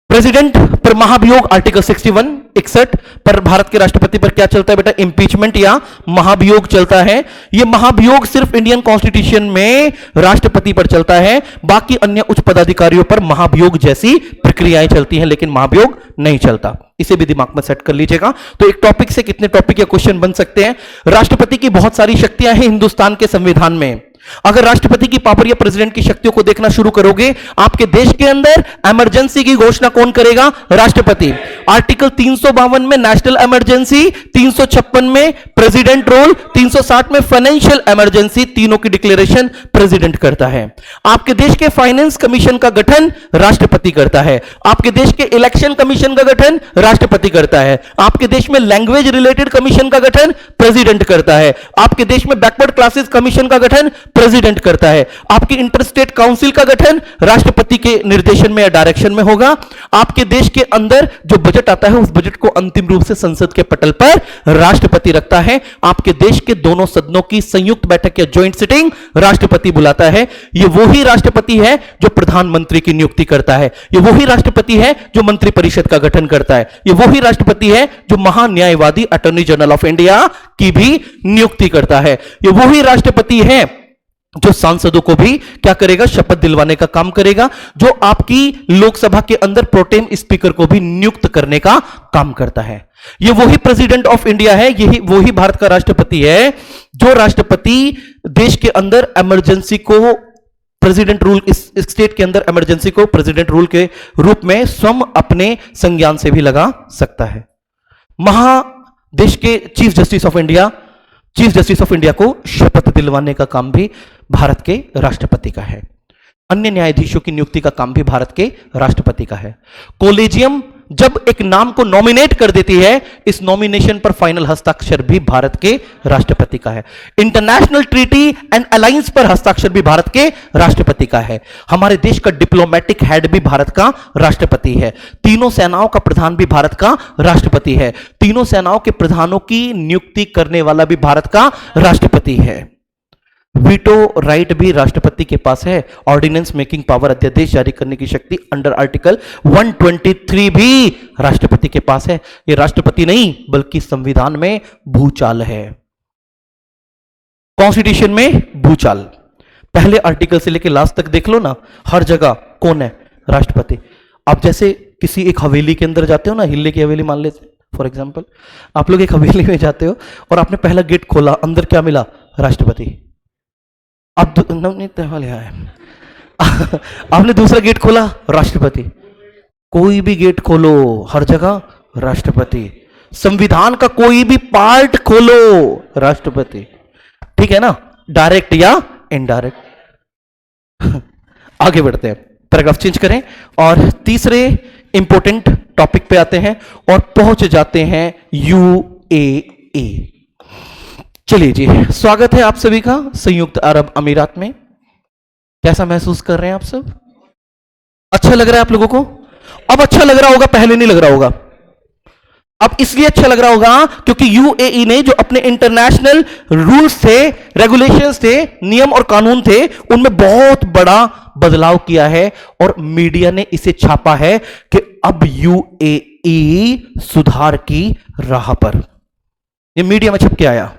प्रेसिडेंट पर महाभियोग आर्टिकल 61 पर भारत के राष्ट्रपति पर क्या चलता है बेटा? इंपीचमेंट या महाभियोग चलता है। यह महाभियोग सिर्फ इंडियन कॉन्स्टिट्यूशन में राष्ट्रपति पर चलता है, बाकी अन्य उच्च पदाधिकारियों पर महाभियोग जैसी प्रक्रियाएं चलती हैं, लेकिन महाभियोग नहीं चलता। इसे भी दिमाग में सेट कर लीजिएगा। तो एक टॉपिक से कितने टॉपिक या क्वेश्चन बन सकते हैं? राष्ट्रपति की बहुत सारी शक्तियां हैं हिंदुस्तान के संविधान में। अगर राष्ट्रपति की पावर या प्रेसिडेंट की शक्तियों को देखना शुरू करोगे, आपके देश के अंदर इमरजेंसी की घोषणा कौन करेगा? राष्ट्रपति। आर्टिकल 352 में नेशनल इमरजेंसी, 356 में प्रेसिडेंट रूल, 360 में फाइनेंशियल इमरजेंसी, तीनों की डिक्लेरेशन प्रेसिडेंट करता है। आपके देश के फाइनेंस कमीशन का गठन राष्ट्रपति करता है। आपके देश के इलेक्शन कमीशन का गठन राष्ट्रपति करता है। आपके देश में लैंग्वेज रिलेटेड कमीशन का गठन प्रेसिडेंट करता है। आपके देश में बैकवर्ड क्लासेस कमीशन का गठन प्रेसिडेंट करता है। आपकी इंटरस्टेट काउंसिल का गठन राष्ट्रपति के निर्देशन में या डायरेक्शन में होगा। आपके देश के अंदर जो बजट आता है उस बजट को अंतिम रूप से संसद के पटल पर राष्ट्रपति रखता है। आपके देश के दोनों सदनों की संयुक्त बैठक या ज्वाइंट सिटिंग राष्ट्रपति बुलाता है। यह वही राष्ट्रपति है जो प्रधानमंत्री की नियुक्ति करता है। यह वही राष्ट्रपति है जो मंत्रिपरिषद का गठन करता है। यह वही राष्ट्रपति है जो महान्यायवादी अटॉर्नी जनरल ऑफ इंडिया की भी नियुक्ति करता है। यह वही राष्ट्रपति है जो सांसदों को भी क्या करेगा? शपथ दिलवाने का काम करेगा। जो आपकी लोकसभा के अंदर प्रोटेम स्पीकर को भी नियुक्त करने का काम करता है। यह वही प्रेसिडेंट ऑफ इंडिया है, यही वही भारत का राष्ट्रपति है जो राष्ट्रपति देश के अंदर इमरजेंसी को प्रेसिडेंट रूल, इस स्टेट के अंदर इमरजेंसी को प्रेसिडेंट रूल के रूप में स्वयं अपने संज्ञान से भी लगा सकता है। देश के चीफ जस्टिस ऑफ इंडिया को शपथ दिलवाने का काम भी भारत के राष्ट्रपति का है। अन्य न्यायाधीशों की नियुक्ति का काम भी भारत के राष्ट्रपति का है। कोलेजियम जब एक नाम को नॉमिनेट कर देती है, इस नॉमिनेशन पर फाइनल हस्ताक्षर भी भारत के राष्ट्रपति का है। इंटरनेशनल ट्रीटी एंड अलायंस पर हस्ताक्षर भी भारत के राष्ट्रपति का है। हमारे देश का डिप्लोमेटिक हेड भी भारत का राष्ट्रपति है। तीनों सेनाओं का प्रधान भी भारत का राष्ट्रपति है। तीनों सेनाओं के प्रधानों की नियुक्ति करने वाला भी भारत का राष्ट्रपति है। वीटो राइट भी राष्ट्रपति के पास है। ऑर्डिनेंस मेकिंग पावर, अध्यादेश जारी करने की शक्ति अंडर आर्टिकल 123 भी राष्ट्रपति के पास है। यह राष्ट्रपति नहीं बल्कि संविधान में भूचाल है। कॉन्स्टिट्यूशन में भूचाल, पहले आर्टिकल से लेकर लास्ट तक देख लो ना, हर जगह कौन है? राष्ट्रपति। आप जैसे किसी एक हवेली के अंदर जाते हो ना, हिल्ले की हवेली मान लेते फॉर एग्जाम्पल, आप लोग एक हवेली में जाते हो और आपने पहला गेट खोला, अंदर क्या मिला? राष्ट्रपति। अब नवनीत है, आपने दूसरा गेट खोला, राष्ट्रपति। कोई भी गेट खोलो, हर जगह राष्ट्रपति। संविधान का कोई भी पार्ट खोलो, राष्ट्रपति। ठीक है ना, डायरेक्ट या इनडायरेक्ट। आगे बढ़ते हैं, पैराग्राफ चेंज करें और तीसरे इंपॉर्टेंट टॉपिक पे आते हैं और पहुंच जाते हैं यूएई। चलिए जी, स्वागत है आप सभी का संयुक्त अरब अमीरात में। कैसा महसूस कर रहे हैं आप सब? अच्छा लग रहा है आप लोगों को? अब अच्छा लग रहा होगा, पहले नहीं लग रहा होगा। अब इसलिए अच्छा लग रहा होगा क्योंकि यूएई ने जो अपने इंटरनेशनल रूल्स थे, रेगुलेशंस थे, नियम और कानून थे, उनमें बहुत बड़ा बदलाव किया है और मीडिया ने इसे छापा है कि अब यूएई सुधार की राह पर। ये मीडिया में छप के आया।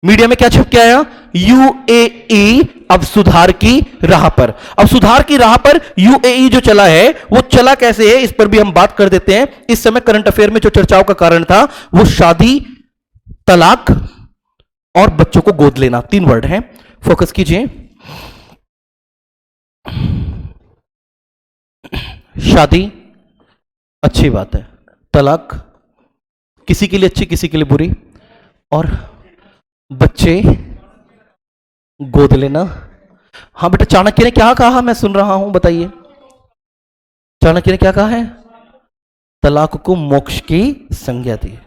मीडिया में क्या छप के आया? यूएई अब सुधार की राह पर। अब सुधार की राह पर यूएई जो चला है, वो चला कैसे है, इस पर भी हम बात कर देते हैं। इस समय करंट अफेयर में जो चर्चाओं का कारण था वो शादी, तलाक और बच्चों को गोद लेना, 3 वर्ड हैं। फोकस कीजिए। शादी अच्छी बात है, तलाक किसी के लिए अच्छी, किसी के लिए बुरी, और बच्चे गोद लेना। हाँ बेटा, चाणक्य ने क्या कहा, मैं सुन रहा हूं, बताइए। चाणक्य ने क्या कहा है? तलाक को मोक्ष की संज्ञा दी।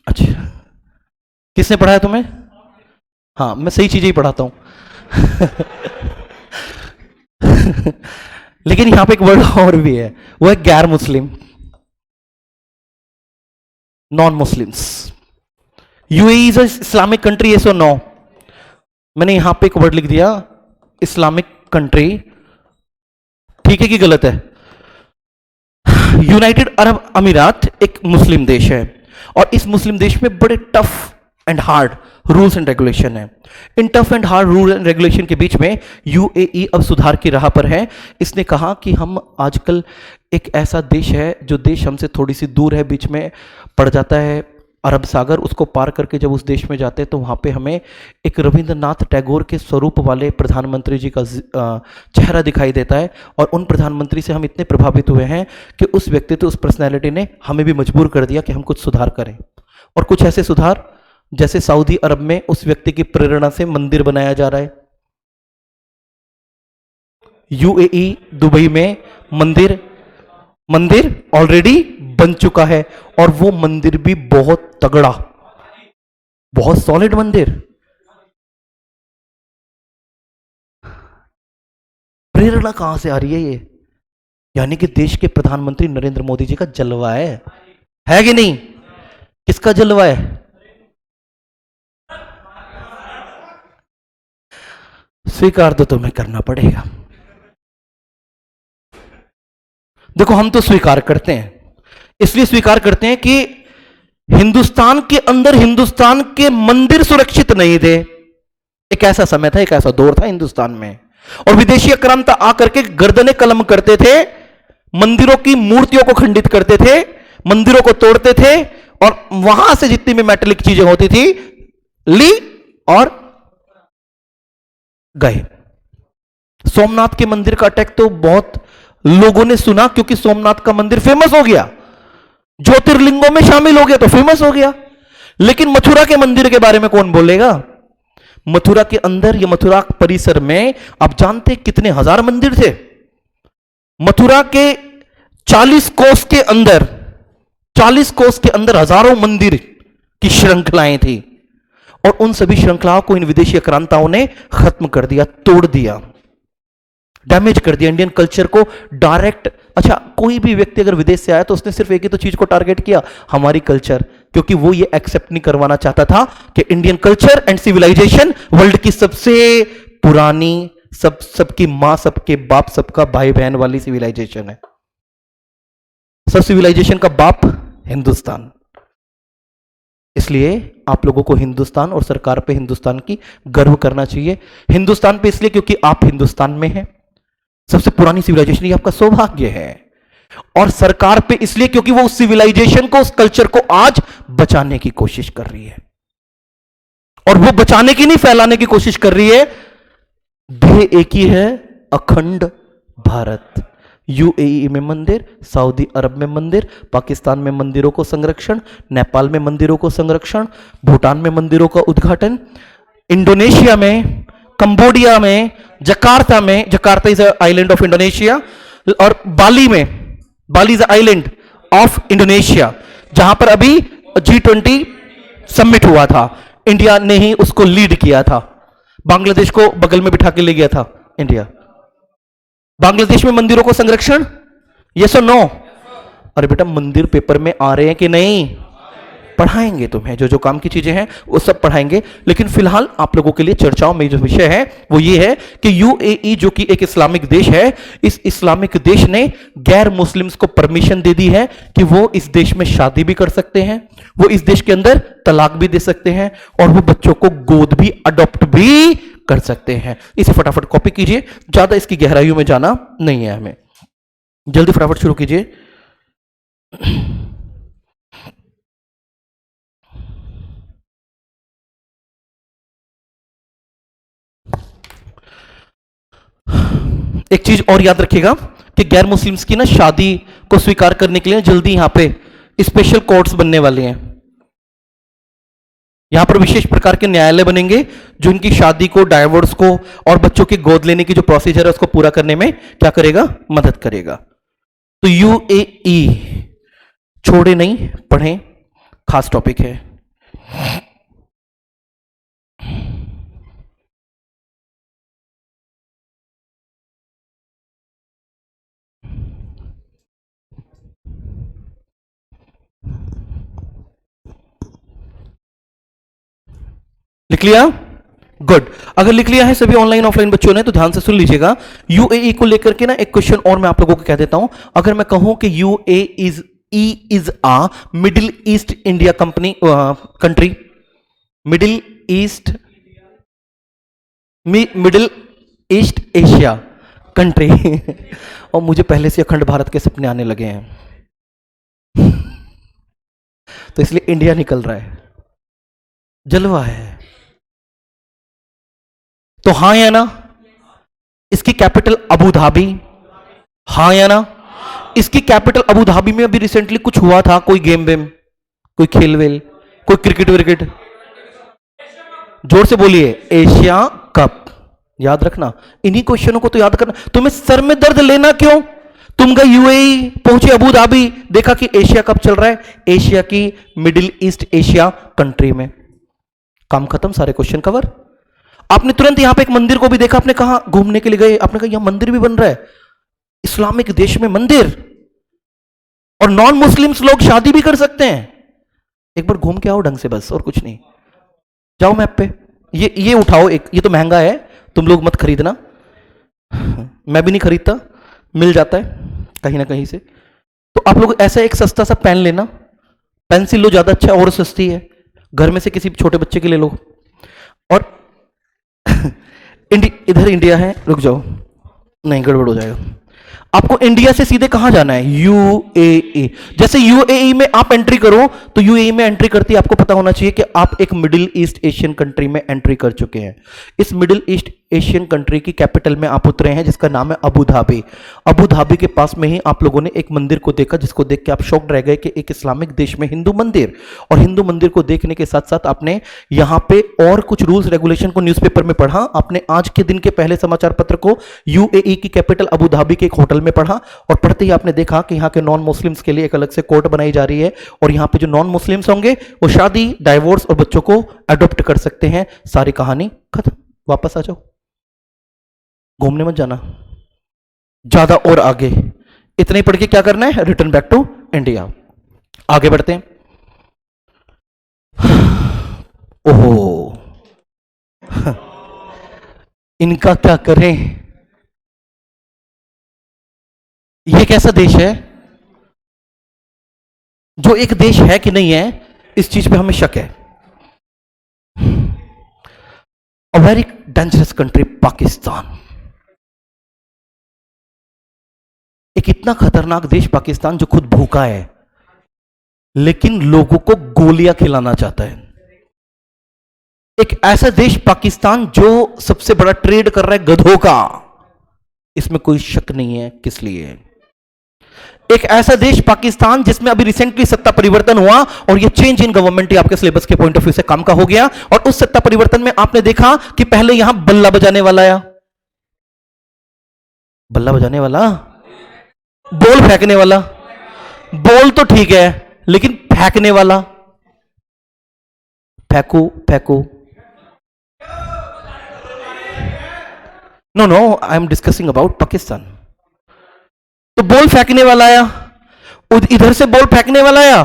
अच्छा, किसने पढ़ाया तुम्हें? हाँ, मैं सही चीजें ही पढ़ाता हूं। लेकिन यहां पे एक वर्ड और भी है, वो है गैर Muslim, non Muslims. UAE is Islamic country, yes or no? मैंने यहां पे एक वर्ड लिख दिया, इस्लामिक कंट्री। ठीक है कि गलत है? यूनाइटेड अरब अमीरात एक मुस्लिम देश है और इस मुस्लिम देश में बड़े tough and hard rules and regulation है। इन tough and hard rule and regulation के बीच में यूएई अब सुधार की राह पर है। इसने कहा कि हम आजकल एक ऐसा देश है जो देश हमसे थोड़ी सी दूर है, बीच में पड़ जाता है अरब सागर। उसको पार करके जब उस देश में जाते हैं तो वहाँ पे हमें एक रविंद्रनाथ टैगोर के स्वरूप वाले प्रधानमंत्री जी का चेहरा दिखाई देता है और उन प्रधानमंत्री से हम इतने प्रभावित हुए हैं कि उस व्यक्तित्व, उस पर्सनैलिटी ने हमें भी मजबूर कर दिया कि हम कुछ सुधार करें। और कुछ ऐसे सुधार जैसे सऊदी अरब में उस व्यक्ति की प्रेरणा से मंदिर बनाया जा रहा है। यूएई दुबई में मंदिर ऑलरेडी बन चुका है और वो मंदिर भी बहुत तगड़ा, बहुत सॉलिड मंदिर। प्रेरणा कहां से आ रही है ये? यानी कि देश के प्रधानमंत्री नरेंद्र मोदी जी का जलवा है कि नहीं? किसका जलवा है? स्वीकार तो तुम्हें करना पड़ेगा। देखो, हम तो स्वीकार करते हैं, इसलिए स्वीकार करते हैं कि हिंदुस्तान के अंदर हिंदुस्तान के मंदिर सुरक्षित नहीं थे। एक ऐसा समय था, एक ऐसा दौर था हिंदुस्तान में, और विदेशी आक्रांता आकर के गर्दने कलम करते थे, मंदिरों की मूर्तियों को खंडित करते थे, मंदिरों को तोड़ते थे और वहां से जितनी भी मेटेलिक चीजें होती थी ली और गए। सोमनाथ के मंदिर का अटैक तो बहुत लोगों ने सुना क्योंकि सोमनाथ का मंदिर फेमस हो गया, ज्योतिर्लिंगों में शामिल हो गया तो फेमस हो गया। लेकिन मथुरा के मंदिर के बारे में कौन बोलेगा? मथुरा के अंदर या मथुरा परिसर में आप जानते कितने हजार मंदिर थे? मथुरा के 40 कोस के अंदर हजारों मंदिर की श्रृंखलाएं थी और उन सभी श्रृंखलाओं को इन विदेशी आक्रांताओं ने खत्म कर दिया, तोड़ दिया, डैमेज कर दिया इंडियन कल्चर को डायरेक्ट। अच्छा, कोई भी व्यक्ति अगर विदेश से आया तो उसने सिर्फ एक ही तो चीज को टारगेट किया, हमारी कल्चर, क्योंकि वो ये एक्सेप्ट नहीं करवाना चाहता था कि Indian culture and civilization world की सबसे पुरानी, सबकी मां, सबके बाप, सबका भाई बहन वाली सिविलाइजेशन है। सब सिविलाइजेशन का बाप हिंदुस्तान। इसलिए आप लोगों को हिंदुस्तान और सरकार पे हिंदुस्तान की गर्व करना चाहिए। हिंदुस्तान पे इसलिए क्योंकि आप हिंदुस्तान में हैं, सबसे पुरानी सिविलाइजेशन, ये आपका सौभाग्य है। और सरकार पे इसलिए क्योंकि वो उस सिविलाइजेशन को, उस कल्चर को आज बचाने की कोशिश कर रही है, और वो बचाने की नहीं, फैलाने की कोशिश कर रही है। ध्येय एक ही है, अखंड भारत। यूएई में मंदिर, सऊदी अरब में मंदिर, पाकिस्तान में मंदिरों को संरक्षण, नेपाल में मंदिरों को संरक्षण, भूटान में मंदिरों का उद्घाटन, इंडोनेशिया में, कंबोडिया में, जकार्ता में, Jakarta is island of Indonesia, और बाली में, बाली इज आइलैंड ऑफ इंडोनेशिया, जहां पर अभी G20 समिट हुआ था। इंडिया ने ही उसको लीड किया था। बांग्लादेश को बगल में बिठा के ले गया था इंडिया। बांग्लादेश में मंदिरों को संरक्षण, यस और नो? अरे बेटा, मंदिर पेपर में आ रहे हैं कि नहीं? पढ़ाएंगे तुम्हें, जो जो काम की चीजें हैं वो सब पढ़ाएंगे। लेकिन फिलहाल आप लोगों के लिए चर्चाओं में जो विषय है वो ये है कि यूएई जो कि एक इस्लामिक देश है, इस इस्लामिक देश ने गैर मुस्लिम्स को परमिशन दे दी है कि वो इस देश में शादी भी कर सकते हैं, वो इस देश के अंदर तलाक भी दे सकते हैं, और वो बच्चों को गोद भी अडॉप्ट भी कर सकते हैं। इसे फटाफट कॉपी कीजिए, ज्यादा इसकी गहराइयों में जाना नहीं है हमें। जल्दी फटाफट शुरू कीजिए। एक चीज और याद रखिएगा कि गैर मुस्लिम्स की ना शादी को स्वीकार करने के लिए जल्दी यहां पे स्पेशल कोर्ट्स बनने वाले हैं। यहां पर विशेष प्रकार के न्यायालय बनेंगे जो इनकी शादी को, डाइवोर्स को और बच्चों की गोद लेने की जो प्रोसीजर है उसको पूरा करने में क्या करेगा? मदद करेगा। तो यूएई छोड़े नहीं, पढ़ें, खास टॉपिक है। लिख लिया? गुड। अगर लिख लिया है सभी ऑनलाइन ऑफलाइन बच्चों ने तो ध्यान से सुन लीजिएगा। यूएई को लेकर के ना एक क्वेश्चन और मैं आप लोगों को कह देता हूं। अगर मैं कहूं कि UAE is a middle east India country, middle east Asia country और मुझे पहले से अखंड भारत के सपने आने लगे हैं तो इसलिए इंडिया निकल रहा है, जलवा है। तो हां या ना? इसकी कैपिटल अबू धाबी, हां या ना? इसकी कैपिटल अबू धाबी में अभी रिसेंटली कुछ हुआ था, कोई गेम वेम, कोई खेल वेल, कोई क्रिकेट विकेट? जोर से बोलिए, एशिया कप। याद रखना, इन्हीं क्वेश्चनों को तो याद करना। तुम्हें सर में दर्द लेना क्यों? तुम गए यूएई, पहुंचे अबू धाबी, देखा कि एशिया कप चल रहा है, एशिया की मिडिल ईस्ट एशिया कंट्री में। काम खत्म, सारे क्वेश्चन कवर। आपने तुरंत यहां पे एक मंदिर को भी देखा, आपने कहा घूमने के लिए गए, आपने कहा यहां मंदिर भी बन रहा है, इस्लामिक देश में मंदिर, और नॉन मुस्लिम्स लोग शादी भी कर सकते हैं। एक बार घूम के आओ ढंग से, बस, और कुछ नहीं। जाओ मैप पे, ये उठाओ एक, ये तो महंगा है, तुम लोग मत खरीदना, मैं भी नहीं खरीदता, मिल जाता है कहीं ना कहीं से। तो आप लोग ऐसा एक सस्ता सा पेन लेना, पेंसिल लो, ज्यादा अच्छा और सस्ती है, घर में से किसी छोटे बच्चे के ले लो। और इधर इंडिया है, रुक जाओ, नहीं गड़बड़ हो जाएगा। आपको इंडिया से सीधे कहां जाना है? यूएई। जैसे यूएई में आप एंट्री करो तो यूएई में एंट्री करती आपको पता होना चाहिए कि आप एक मिडिल ईस्ट एशियन कंट्री में एंट्री कर चुके हैं। इस मिडिल ईस्ट एशियन कंट्री की कैपिटल में आप उतरे हैं, जिसका नाम है अबू धाबी। अबू धाबी के पास में ही आप लोगों ने एक मंदिर को देखा, जिसको देख के आप शॉक्ड रह गए कि एक इस्लामिक देश में हिंदू मंदिर। और हिंदू मंदिर को देखने के साथ साथ आपने यहां पे और कुछ रूल्स रेगुलेशन को न्यूज़पेपर में पढ़ा। आपने आज के दिन के पहले समाचार पत्र को यूएई की कैपिटल अबू धाबी के एक होटल में पढ़ा, और पढ़ते ही आपने देखा कि यहां के नॉन मुस्लिम्स के लिए एक अलग से कोर्ट बनाई जा रही है, और यहां पे जो नॉन मुस्लिम्स होंगे वो शादी, डाइवोर्स और बच्चों को अडॉप्ट कर सकते हैं। सारी कहानी खत्म। वापस आ जाओ, घूमने मत जाना ज्यादा और आगे। इतने ही पढ़ के क्या करना है? Return back to India. आगे बढ़ते हैं। ओहो, इनका क्या करें? ये कैसा देश है? जो एक देश है कि नहीं है, इस चीज पे हमें शक है। A very dangerous country Pakistan. एक इतना खतरनाक देश पाकिस्तान जो खुद भूखा है लेकिन लोगों को गोलियां खिलाना चाहता है। एक ऐसा देश पाकिस्तान जो सबसे बड़ा ट्रेड कर रहा है गधों का। इसमें कोई शक नहीं है किस लिए है। एक ऐसा देश पाकिस्तान जिसमें अभी रिसेंटली सत्ता परिवर्तन हुआ और ये चेंज इन गवर्नमेंट ही आपके सिलेबस के पॉइंट ऑफ व्यू से काम का हो गया, और उस सत्ता परिवर्तन में आपने देखा कि पहले यहां बल्ला बजाने वाला आया, बल्ला बजाने वाला, बॉल फेंकने वाला, बॉल तो ठीक है लेकिन फेंकने वाला, फेंको फेंको, no no I am discussing about Pakistan. तो बॉल फेंकने वाला आया, इधर से बॉल फेंकने वाला आया,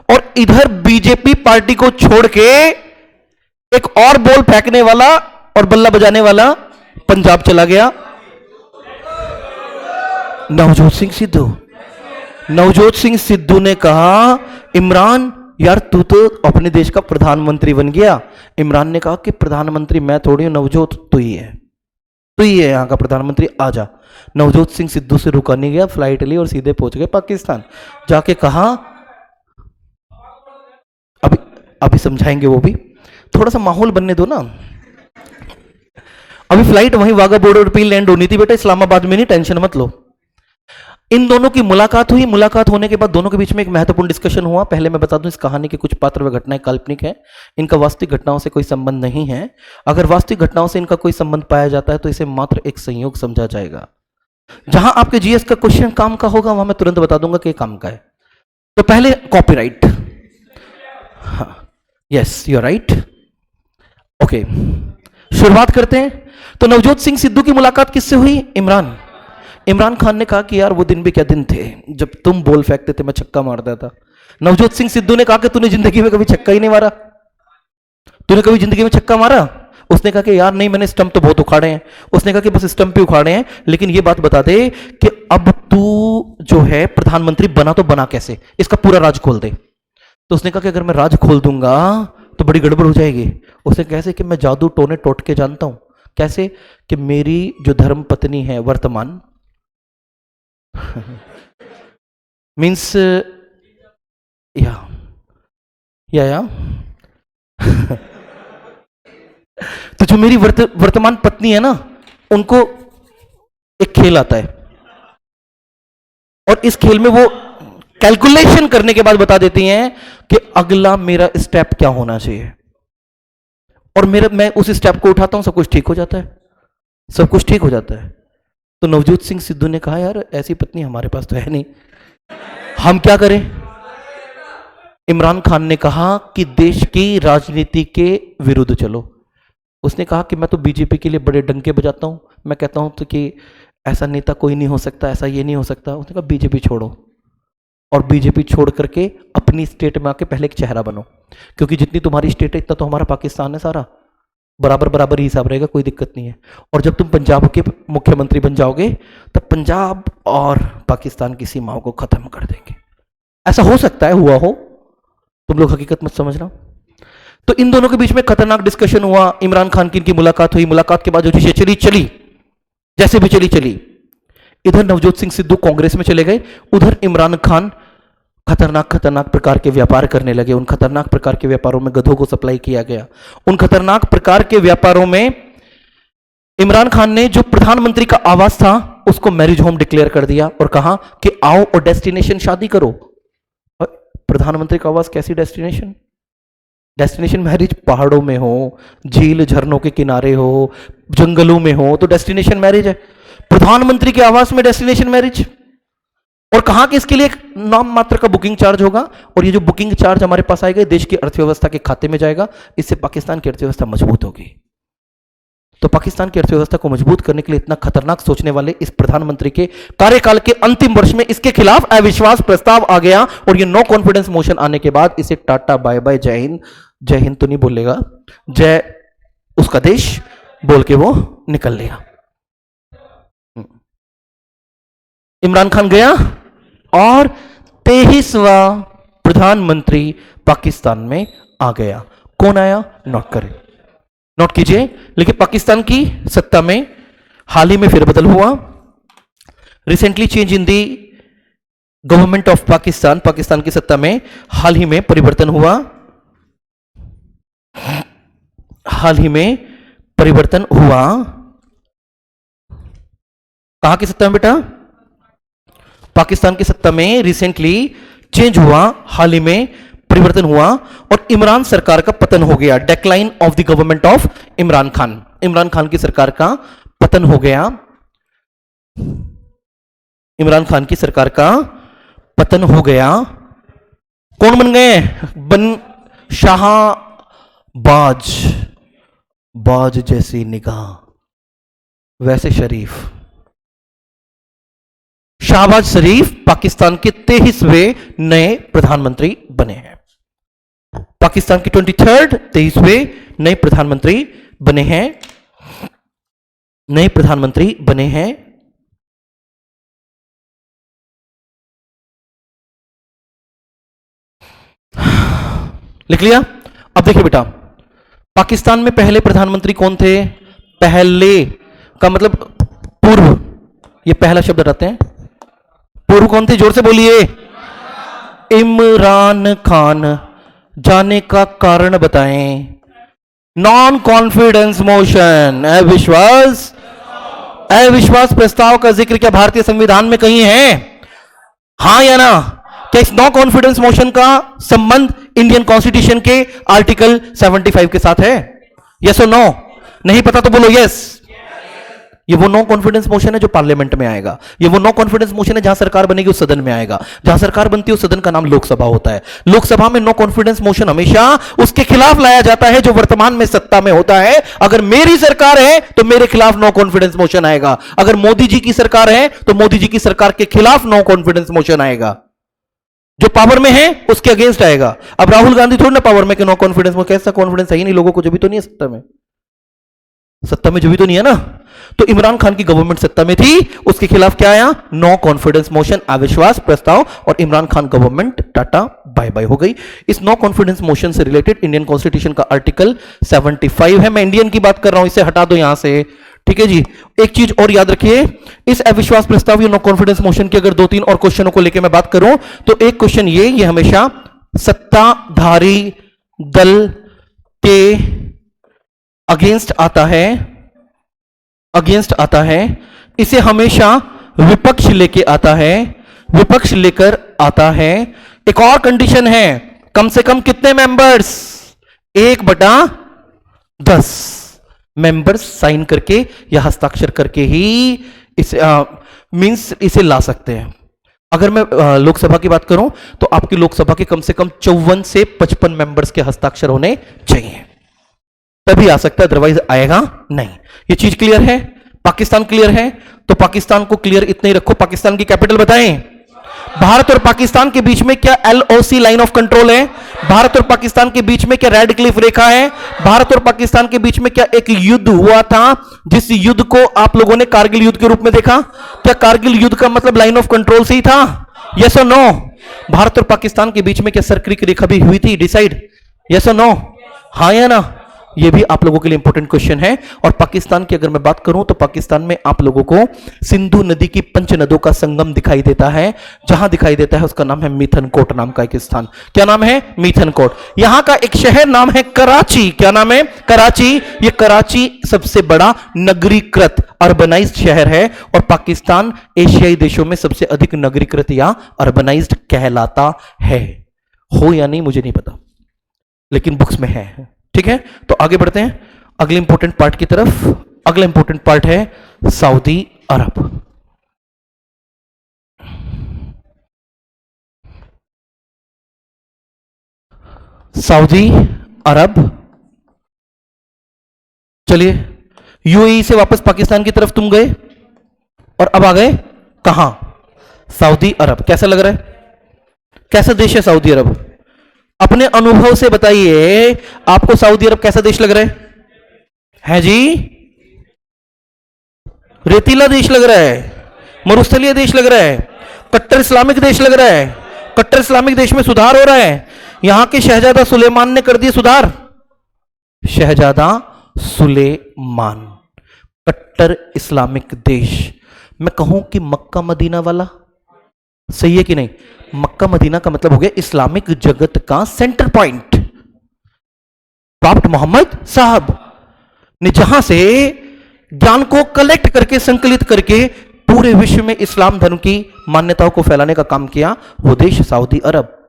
और इधर बीजेपी पार्टी को छोड़ के एक और बॉल फेंकने वाला और बल्ला बजाने वाला पंजाब चला गया, नवजोत सिंह सिद्धू। नवजोत सिंह सिद्धू ने कहा इमरान यार तू तो अपने देश का प्रधानमंत्री बन गया। इमरान ने कहा कि प्रधानमंत्री मैं थोड़ी हूं, नवजोत तू ही है, तू ही है यहां का प्रधानमंत्री, आजा। नवजोत सिंह सिद्धू से रुका नहीं गया, फ्लाइट ली और सीधे पहुंच गए पाकिस्तान। जाके कहा अभी अभी समझाएंगे, वो भी थोड़ा सा माहौल बनने दो ना। अभी फ्लाइट वहीं वाघा बॉर्डर पे लैंड होनी थी बेटा, इस्लामाबाद में नहीं, टेंशन मत लो। इन दोनों की मुलाकात हुई, मुलाकात होने के बाद दोनों के बीच में एक महत्वपूर्ण डिस्कशन हुआ। पहले मैं बता दूं इस कहानी के कुछ पात्र व घटनाएं काल्पनिक हैं, इनका वास्तविक घटनाओं से कोई संबंध नहीं है। अगर वास्तविक घटनाओं से इनका कोई संबंध पाया जाता है तो इसे मात्र एक संयोग समझा जाएगा। जहां आपके जीएस का क्वेश्चन काम का होगा वहां मैं तुरंत बता दूंगा कि काम का है। तो पहले copyright, yes you are right, okay शुरुआत करते हैं। तो नवजोत सिंह सिद्धू की मुलाकात किससे हुई? इमरान खान ने कहा कि यार वो दिन भी क्या दिन थे जब तुम बॉल फेंकते थे मैं छक्का मारता था। नवजोत सिंह सिद्धू ने कहा कि तूने जिंदगी में कभी छक्का ही नहीं मारा, तूने कभी जिंदगी में छक्का मारा? उसने कहा कि यार नहीं, मैंने स्टंप तो बहुत उखाड़े हैं। उसने कहा कि बस स्टंप ही उखाड़े हैं, लेकिन ये बात बता दे कि अब तू जो है प्रधानमंत्री बना तो बना कैसे, इसका पूरा राज खोल दे। तो उसने कहा कि अगर मैं राज खोल दूंगा तो बड़ी गड़बड़ हो जाएगी। उसने कैसे कि मैं जादू टोने टोटके जानता हूं। कैसे कि मेरी जो धर्म पत्नी है वर्तमान मीन्स या तो जो मेरी वर्तमान पत्नी है ना, उनको एक खेल आता है और इस खेल में वो कैलकुलेशन करने के बाद बता देती हैं कि अगला मेरा स्टेप क्या होना चाहिए, और मैं उस स्टेप को उठाता हूं, सब कुछ ठीक हो जाता है, सब कुछ ठीक हो जाता है। तो नवजोत सिंह सिद्धू ने कहा यार ऐसी पत्नी हमारे पास तो है नहीं, हम क्या करें? इमरान खान ने कहा कि देश की राजनीति के विरुद्ध चलो। उसने कहा कि मैं तो बीजेपी के लिए बड़े डंके बजाता हूं, मैं कहता हूं तो कि ऐसा नेता कोई नहीं हो सकता, ऐसा ये नहीं हो सकता। उसने कहा बीजेपी छोड़ो, और बीजेपी छोड़ करके अपनी स्टेट में आके पहले एक चेहरा बनो, क्योंकि जितनी तुम्हारी स्टेट है इतना तो हमारा पाकिस्तान है, सारा बराबर बराबर ही हिसाब रहेगा, कोई दिक्कत नहीं है। और जब तुम पंजाब के मुख्यमंत्री बन जाओगे तब पंजाब और पाकिस्तान की सीमाओं को खत्म कर देंगे। ऐसा हो सकता है, हुआ हो, तुम लोग हकीकत मत समझना। तो इन दोनों के बीच में खतरनाक डिस्कशन हुआ। इमरान खान की इनकी मुलाकात हुई, मुलाकात के बाद जो चीजें चली जैसे भी चली। इधर नवजोत सिंह सिद्धू कांग्रेस में चले गए, उधर इमरान खान खतरनाक प्रकार के व्यापार करने लगे। उन खतरनाक प्रकार के व्यापारों में गधों को सप्लाई किया गया। उन खतरनाक प्रकार के व्यापारों में इमरान खान ने जो प्रधानमंत्री का आवास था उसको मैरिज होम डिक्लेयर कर दिया और कहा कि आओ और डेस्टिनेशन शादी करो। प्रधानमंत्री का आवास कैसी डेस्टिनेशन? डेस्टिनेशन मैरिज पहाड़ों में हो, झील झरनों के किनारे हो, जंगलों में हो तो डेस्टिनेशन मैरिज है। प्रधानमंत्री के आवास में डेस्टिनेशन मैरिज, और कहा कि इसके लिए एक नाम मात्र का बुकिंग चार्ज होगा, और ये जो बुकिंग चार्ज हमारे पास आएगा देश की अर्थव्यवस्था के खाते में जाएगा, इससे पाकिस्तान की अर्थव्यवस्था मजबूत होगी। तो पाकिस्तान की अर्थव्यवस्था को मजबूत करने के लिए इतना खतरनाक सोचने वाले इस प्रधानमंत्री के कार्यकाल के अंतिम वर्ष में इसके खिलाफ अविश्वास प्रस्ताव आ गया, और ये नो कॉन्फिडेंस मोशन आने के बाद इसे टाटा बाय बाय जय हिंद तो नहीं बोलेगा, जय उसका देश बोल के वो निकल लिया। इमरान खान गया और 23वां प्रधानमंत्री पाकिस्तान में आ गया। कौन आया? नोट करें, नोट कीजिए। लेकिन पाकिस्तान की सत्ता में हाल ही में फेरबदल हुआ। Recently change in the government of Pakistan, Pakistan की सत्ता में हाल ही में परिवर्तन हुआ। हाल ही में परिवर्तन हुआ। कहां की सत्ता में बेटा? पाकिस्तान की सत्ता में रिसेंटली चेंज हुआ, हाल ही में परिवर्तन हुआ और इमरान सरकार का पतन हो गया। Decline of the government of Imran Khan, Imran Khan की सरकार का पतन हो गया। इमरान खान की सरकार का पतन हो गया। कौन बन गए? शाहबाज, बाज जैसी निगाह वैसे शरीफ। शाहबाज शरीफ पाकिस्तान के 23वें नए प्रधानमंत्री बने हैं। पाकिस्तान के 23वें नए प्रधानमंत्री बने हैं, नए प्रधानमंत्री बने हैं। लिख लिया? अब देखिए बेटा, पाकिस्तान में पहले प्रधानमंत्री कौन थे? पहले का मतलब पूर्व, ये पहला शब्द रहते हैं। पूर्व कौन थे? जोर से बोलिए। इमरान खान। जाने का कारण बताएं। नॉन कॉन्फिडेंस मोशन, अविश्वास, अविश्वास प्रस्ताव का जिक्र क्या भारतीय संविधान में कहीं है? हां या ना? क्या इस नो कॉन्फिडेंस मोशन का संबंध इंडियन कॉन्स्टिट्यूशन के आर्टिकल 75 के साथ है? यस और नो? नहीं पता तो बोलो यस। ये वो नो कॉन्फिडेंस मोशन है जो पार्लियामेंट में आएगा। ये वो नो कॉन्फिडेंस मोशन है जहां सरकार बनेगी उस सदन में आएगा। जहां सरकार बनती है उस सदन का नाम लोकसभा होता है। लोकसभा में नो कॉन्फिडेंस मोशन हमेशा उसके खिलाफ लाया जाता है जो वर्तमान में सत्ता में होता है। अगर मेरी सरकार है तो मेरे खिलाफ नो कॉन्फिडेंस मोशन आएगा। अगर मोदी जी की सरकार है तो मोदी जी की सरकार के खिलाफ नो कॉन्फिडेंस मोशन आएगा। जो पावर में है उसके अगेंस्ट आएगा। अब राहुल गांधी थोड़ी ना पावर में कि नो कॉन्फिडेंस में, कैसा कॉन्फिडेंस है ही नहीं लोगों को, जो भी तो नहीं है सत्ता में, सत्ता में जो भी तो नहीं है ना। तो इमरान खान की गवर्नमेंट सत्ता में थी, उसके खिलाफ क्या आया? नो कॉन्फिडेंस मोशन, अविश्वास प्रस्ताव, और Imran Khan government tata bye bye हो गई। इस नो कॉन्फिडेंस मोशन से रिलेटेड इंडियन कॉन्स्टिट्यूशन का आर्टिकल 75 है। मैं इंडियन की बात कर रहा हूं, इसे हटा दो यहां से, ठीक है जी। एक चीज और याद रखिए, इस अविश्वास प्रस्ताव या नो कॉन्फिडेंस मोशन की अगर 2-3 और क्वेश्चनों को लेकर मैं बात करूं तो एक क्वेश्चन ये हमेशा सत्ताधारी दल के अगेंस्ट आता है, अगेंस्ट आता है। इसे हमेशा विपक्ष लेके आता है, विपक्ष लेकर आता है। एक और कंडीशन है, कम से कम कितने मेंबर्स? 1/10 मेंबर्स साइन करके या हस्ताक्षर करके ही इसे मींस इसे ला सकते हैं। अगर मैं लोकसभा की बात करूं तो आपकी लोकसभा के कम से कम 54 से 55 मेंबर्स के हस्ताक्षर होने चाहिए, तभी आ सकता है, अदरवाइज आएगा नहीं। ये चीज क्लियर है? पाकिस्तान क्लियर है? तो पाकिस्तान को क्लियर इतना ही रखो। पाकिस्तान की कैपिटल बताएं। भारत और पाकिस्तान के बीच में क्या LOC लाइन ऑफ कंट्रोल है? भारत और पाकिस्तान के बीच में क्या रेड क्लिफ रेखा है? भारत और पाकिस्तान के बीच में क्या एक युद्ध हुआ था जिस युद्ध को आप लोगों ने कारगिल युद्ध के रूप में देखा? क्या कारगिल युद्ध का मतलब लाइन ऑफ कंट्रोल से ही था? यस और नो? भारत और पाकिस्तान के बीच में क्या सर्कल रेखा भी हुई थी डिसाइड? यस और नो? हाँ या ना? ये भी आप लोगों के लिए इंपॉर्टेंट क्वेश्चन है। और पाकिस्तान की अगर मैं बात करूं तो पाकिस्तान में आप लोगों को सिंधु नदी की 5 नदों का संगम दिखाई देता है। जहां दिखाई देता है उसका नाम है मिथनकोट नाम का एक स्थान। क्या नाम है? मिथनकोट। यहां का एक शहर नाम है कराची। क्या नाम है? कराची। ये कराची सबसे बड़ा नगरीकृत अर्बनाइज्ड शहर है और पाकिस्तान एशियाई देशों में सबसे अधिक नगरीकृत या अर्बनाइज्ड कहलाता है। हो या नहीं मुझे नहीं पता, लेकिन बुक्स में है, ठीक है। तो आगे बढ़ते हैं अगले इंपॉर्टेंट पार्ट की तरफ। अगला इंपॉर्टेंट पार्ट है सऊदी अरब। सऊदी अरब, चलिए यूएई से वापस पाकिस्तान की तरफ तुम गए और अब आ गए कहां? सऊदी अरब। कैसा लग रहा है? कैसा देश है सऊदी अरब? अपने अनुभव से बताइए, आपको सऊदी अरब कैसा देश लग रहा है जी? रेतीला देश लग रहा है? मरुस्थलीय देश लग रहा है? कट्टर इस्लामिक देश लग रहा है? कट्टर इस्लामिक देश में सुधार हो रहा है? यहां के शहजादा सुलेमान ने कर दिए सुधार। शहजादा सुलेमान, कट्टर इस्लामिक देश। मैं कहूं कि मक्का मदीना वाला, सही है कि नहीं? मक्का मदीना का मतलब हो गया इस्लामिक जगत का सेंटर पॉइंट। प्रॉफेट मोहम्मद साहब ने जहां से ज्ञान को कलेक्ट करके, संकलित करके पूरे विश्व में इस्लाम धर्म की मान्यताओं को फैलाने का काम किया, वो देश सऊदी अरब,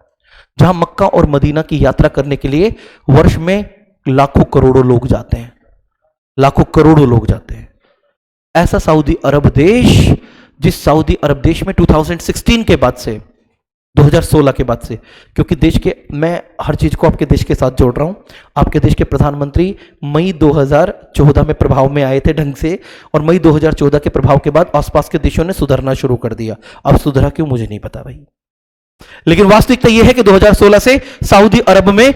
जहां मक्का और मदीना की यात्रा करने के लिए वर्ष में लाखों करोड़ों लोग जाते हैं, लाखों करोड़ों लोग जाते हैं। ऐसा सऊदी अरब देश, जिस सऊदी अरब देश में 2016 के बाद से, 2016 के बाद से, क्योंकि देश के, मैं हर चीज को आपके देश के साथ जोड़ रहा हूं, आपके देश के प्रधानमंत्री मई 2014 में प्रभाव में आए थे ढंग से, और मई 2014 के प्रभाव के बाद आसपास के देशों ने सुधरना शुरू कर दिया। अब सुधरा क्यों मुझे नहीं पता भाई, लेकिन वास्तविकता यह है कि 2016 से सऊदी अरब में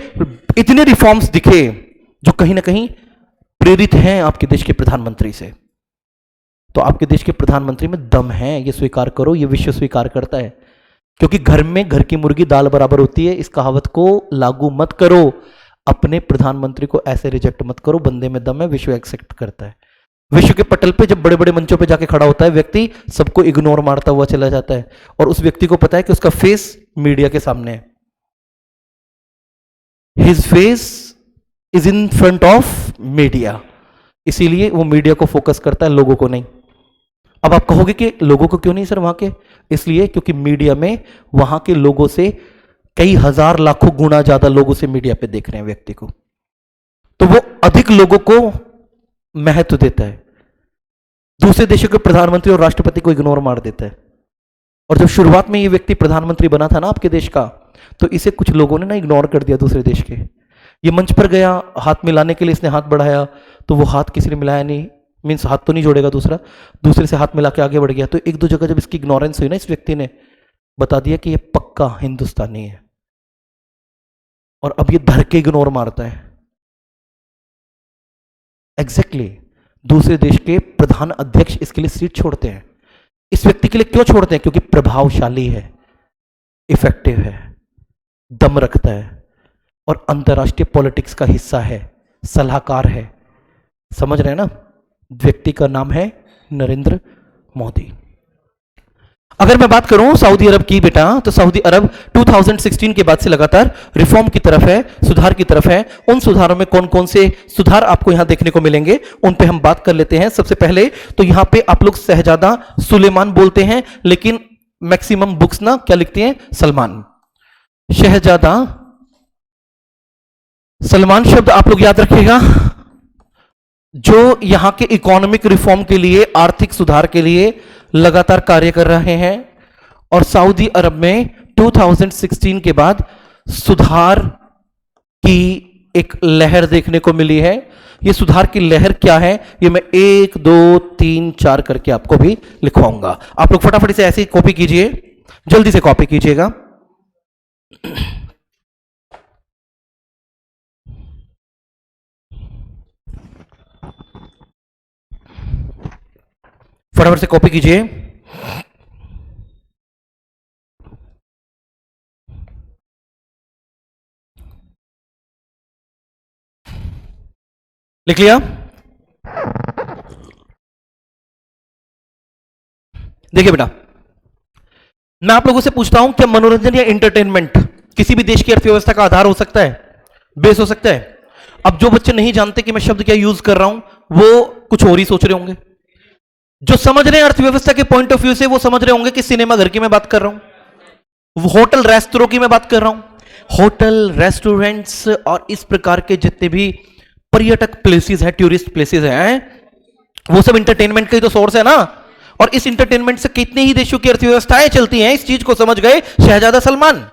इतने रिफॉर्म्स दिखे जो कहीं ना कहीं प्रेरित हैं आपके देश के प्रधानमंत्री से। तो आपके देश के प्रधानमंत्री में दम है, ये स्वीकार करो, ये विश्व स्वीकार करता है। क्योंकि घर में घर की मुर्गी दाल बराबर होती है, इस कहावत को लागू मत करो, अपने प्रधानमंत्री को ऐसे रिजेक्ट मत करो। बंदे में दम है, विश्व एक्सेप्ट करता है। विश्व के पटल पे जब बड़े बड़े मंचों पे जाके खड़ा होता है व्यक्ति, सबको इग्नोर मारता हुआ चला जाता है, और उस व्यक्ति को पता है कि उसका फेस मीडिया के सामने है। His face is in front of media, इसीलिए वो मीडिया को फोकस करता है, लोगों को नहीं। अब आप कहोगे कि लोगों को क्यों नहीं सर वहां के, इसलिए क्योंकि मीडिया में वहां के लोगों से कई हजार लाखों गुना ज्यादा लोगों से मीडिया पे देख रहे हैं व्यक्ति को, तो वो अधिक लोगों को महत्व देता है, दूसरे देशों के प्रधानमंत्री और राष्ट्रपति को इग्नोर मार देता है। और जब शुरुआत में ये व्यक्ति प्रधानमंत्री बना था ना आपके देश का, तो इसे कुछ लोगों ने ना इग्नोर कर दिया दूसरे देश के। ये मंच पर गया, हाथ मिलाने के लिए इसने हाथ बढ़ाया, तो वो हाथ किसी ने मिलाया नहीं, मीन्स हाथ तो नहीं जोड़ेगा दूसरा, दूसरे से हाथ मिला के आगे बढ़ गया। तो एक दो जगह जब इसकी इग्नोरेंस हुई ना, इस व्यक्ति ने बता दिया कि ये पक्का हिंदुस्तानी है, और अब ये धर के इग्नोर मारता है। एग्जैक्टली दूसरे देश के प्रधान अध्यक्ष इसके लिए सीट छोड़ते हैं। इस व्यक्ति के लिए क्यों छोड़ते हैं? क्योंकि प्रभावशाली है, इफेक्टिव है, दम रखता है, और अंतरराष्ट्रीय पॉलिटिक्स का हिस्सा है, सलाहकार है। समझ रहे हैं ना? व्यक्ति का नाम है नरेंद्र मोदी। अगर मैं बात करूं सऊदी अरब की बेटा, तो सऊदी अरब 2016 के बाद से लगातार रिफॉर्म की तरफ है, सुधार की तरफ है। उन सुधारों में कौन कौन से सुधार आपको यहां देखने को मिलेंगे, उन पे हम बात कर लेते हैं। सबसे पहले तो यहां पे आप लोग शहजादा सुलेमान बोलते हैं, लेकिन मैक्सिमम बुक्स ना क्या लिखती हैं? सलमान। शहजादा सलमान शब्द आप लोग याद रखिएगा, जो यहां के इकोनॉमिक रिफॉर्म के लिए, आर्थिक सुधार के लिए लगातार कार्य कर रहे हैं। और सऊदी अरब में 2016 के बाद सुधार की एक लहर देखने को मिली है। यह सुधार की लहर क्या है, ये मैं 1 2 3 4 करके आपको भी लिखवाऊंगा। आप लोग फटाफट से ऐसे कॉपी कीजिए, जल्दी से कॉपी कीजिएगा। फटाफट से कॉपी कीजिए। लिख लिया? देखिए बेटा, मैं आप लोगों से पूछता हूं, क्या मनोरंजन या एंटरटेनमेंट किसी भी देश की अर्थव्यवस्था का आधार हो सकता है, बेस हो सकता है? अब जो बच्चे नहीं जानते कि मैं शब्द क्या यूज कर रहा हूं, वो कुछ और ही सोच रहे होंगे। जो समझ रहे हैं अर्थव्यवस्था के पॉइंट ऑफ व्यू से, वो समझ रहे होंगे कि सिनेमा घर की मैं बात कर रहा हूं, होटल रेस्टोरों की मैं बात कर रहा हूं। होटल, रेस्टोरेंट्स और इस प्रकार के जितने भी पर्यटक प्लेसेस हैं, टूरिस्ट प्लेसेस हैं, वो सब इंटरटेनमेंट का ही तो सोर्स है ना। और इस इंटरटेनमेंट से कितने ही देशों की अर्थव्यवस्थाएं चलती हैं, इस चीज को समझ गए शहजादा सलमान।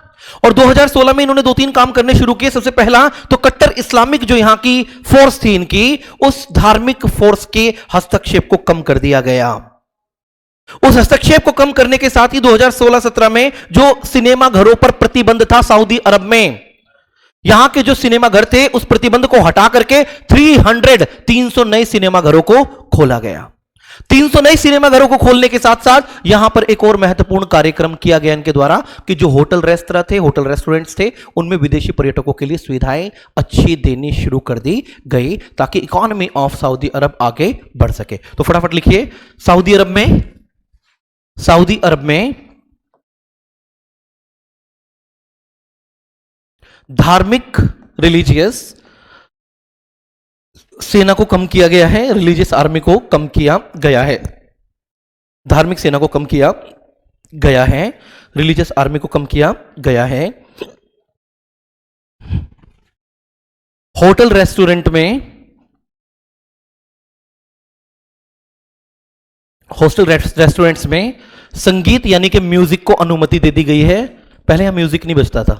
और 2016 में इन्होंने 2-3 काम करने शुरू किए। सबसे पहला तो कट्टर इस्लामिक जो यहां की फोर्स थी इनकी, उस धार्मिक फोर्स के हस्तक्षेप को कम कर दिया गया। उस हस्तक्षेप को कम करने के साथ ही 2016-17 में जो सिनेमा घरों पर प्रतिबंध था सऊदी अरब में, यहां के जो सिनेमा घर थे उस प्रतिबंध को हटा करके 300 नए सिनेमा घरों को खोला गया। 300 नए सिनेमा घरों को खोलने के साथ साथ यहां पर एक और महत्वपूर्ण कार्यक्रम किया गया इनके द्वारा कि जो होटल रेस्तरां थे, होटल रेस्टोरेंट्स थे, उनमें विदेशी पर्यटकों के लिए सुविधाएं अच्छी देनी शुरू कर दी गई, ताकि इकोनॉमी ऑफ सऊदी अरब आगे बढ़ सके। तो फटाफट लिखिए, सऊदी अरब में धार्मिक रिलीजियस सेना को कम किया गया है, रिलीजियस आर्मी को कम किया गया है। धार्मिक सेना को कम किया गया है, रिलीजियस आर्मी को कम किया गया है, होटल रेस्टोरेंट्स में संगीत यानी कि म्यूजिक को अनुमति दे दी गई है। पहले यहां म्यूजिक नहीं बजता था,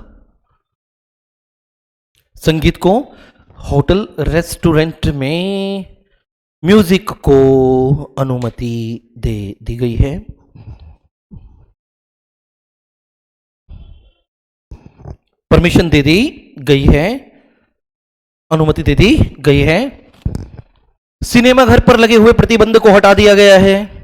संगीत को होटल रेस्टोरेंट में म्यूजिक को अनुमति दे दी गई है। परमिशन दे दी गई है, अनुमति दे दी गई है। सिनेमा घर पर लगे हुए प्रतिबंध को हटा दिया गया है।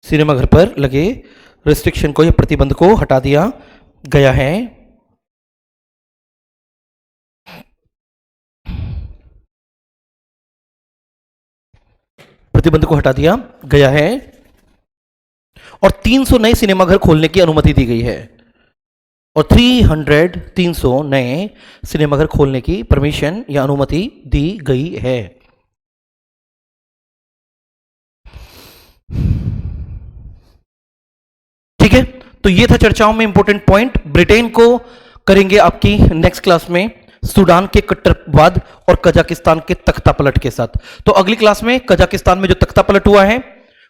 सिनेमा घर पर लगे रेस्ट्रिक्शन को या प्रतिबंध को हटा दिया गया है। प्रतिबंध को हटा दिया गया है और 300 नए सिनेमा घर खोलने की अनुमति दी गई है। और 300 नए सिनेमा घर खोलने की परमिशन या अनुमति दी गई है। ठीक है, तो ये था चर्चाओं में इंपॉर्टेंट पॉइंट। ब्रिटेन को करेंगे आपकी नेक्स्ट क्लास में सूडान के कट्टरवाद और कजाकिस्तान के तख्तापलट के साथ। तो अगली क्लास में कजाकिस्तान में जो तख्तापलट हुआ है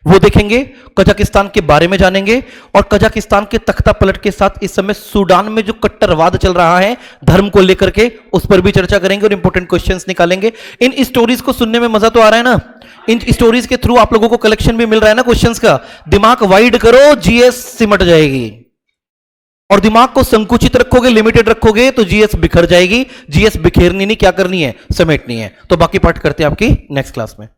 वो देखेंगे, कजाकिस्तान के बारे में जानेंगे और कजाकिस्तान के तख्तापलट के साथ इस समय सूडान में जो कट्टरवाद चल रहा है धर्म को लेकर के, उस पर भी चर्चा करेंगे और इंपॉर्टेंट क्वेश्चंस निकालेंगे। इन स्टोरीज को सुनने में मजा तो आ रहा है ना? इन स्टोरीज के थ्रू आप लोगों को कलेक्शन भी मिल रहा है ना क्वेश्चंस का। दिमाग वाइड करो, जीएस सिमट जाएगी, और दिमाग को संकुचित रखोगे, लिमिटेड रखोगे तो जीएस बिखर जाएगी। जीएस बिखेरनी नहीं, क्या करनी है? समेटनी है। तो बाकी पार्ट करते हैं आपकी नेक्स्ट क्लास में।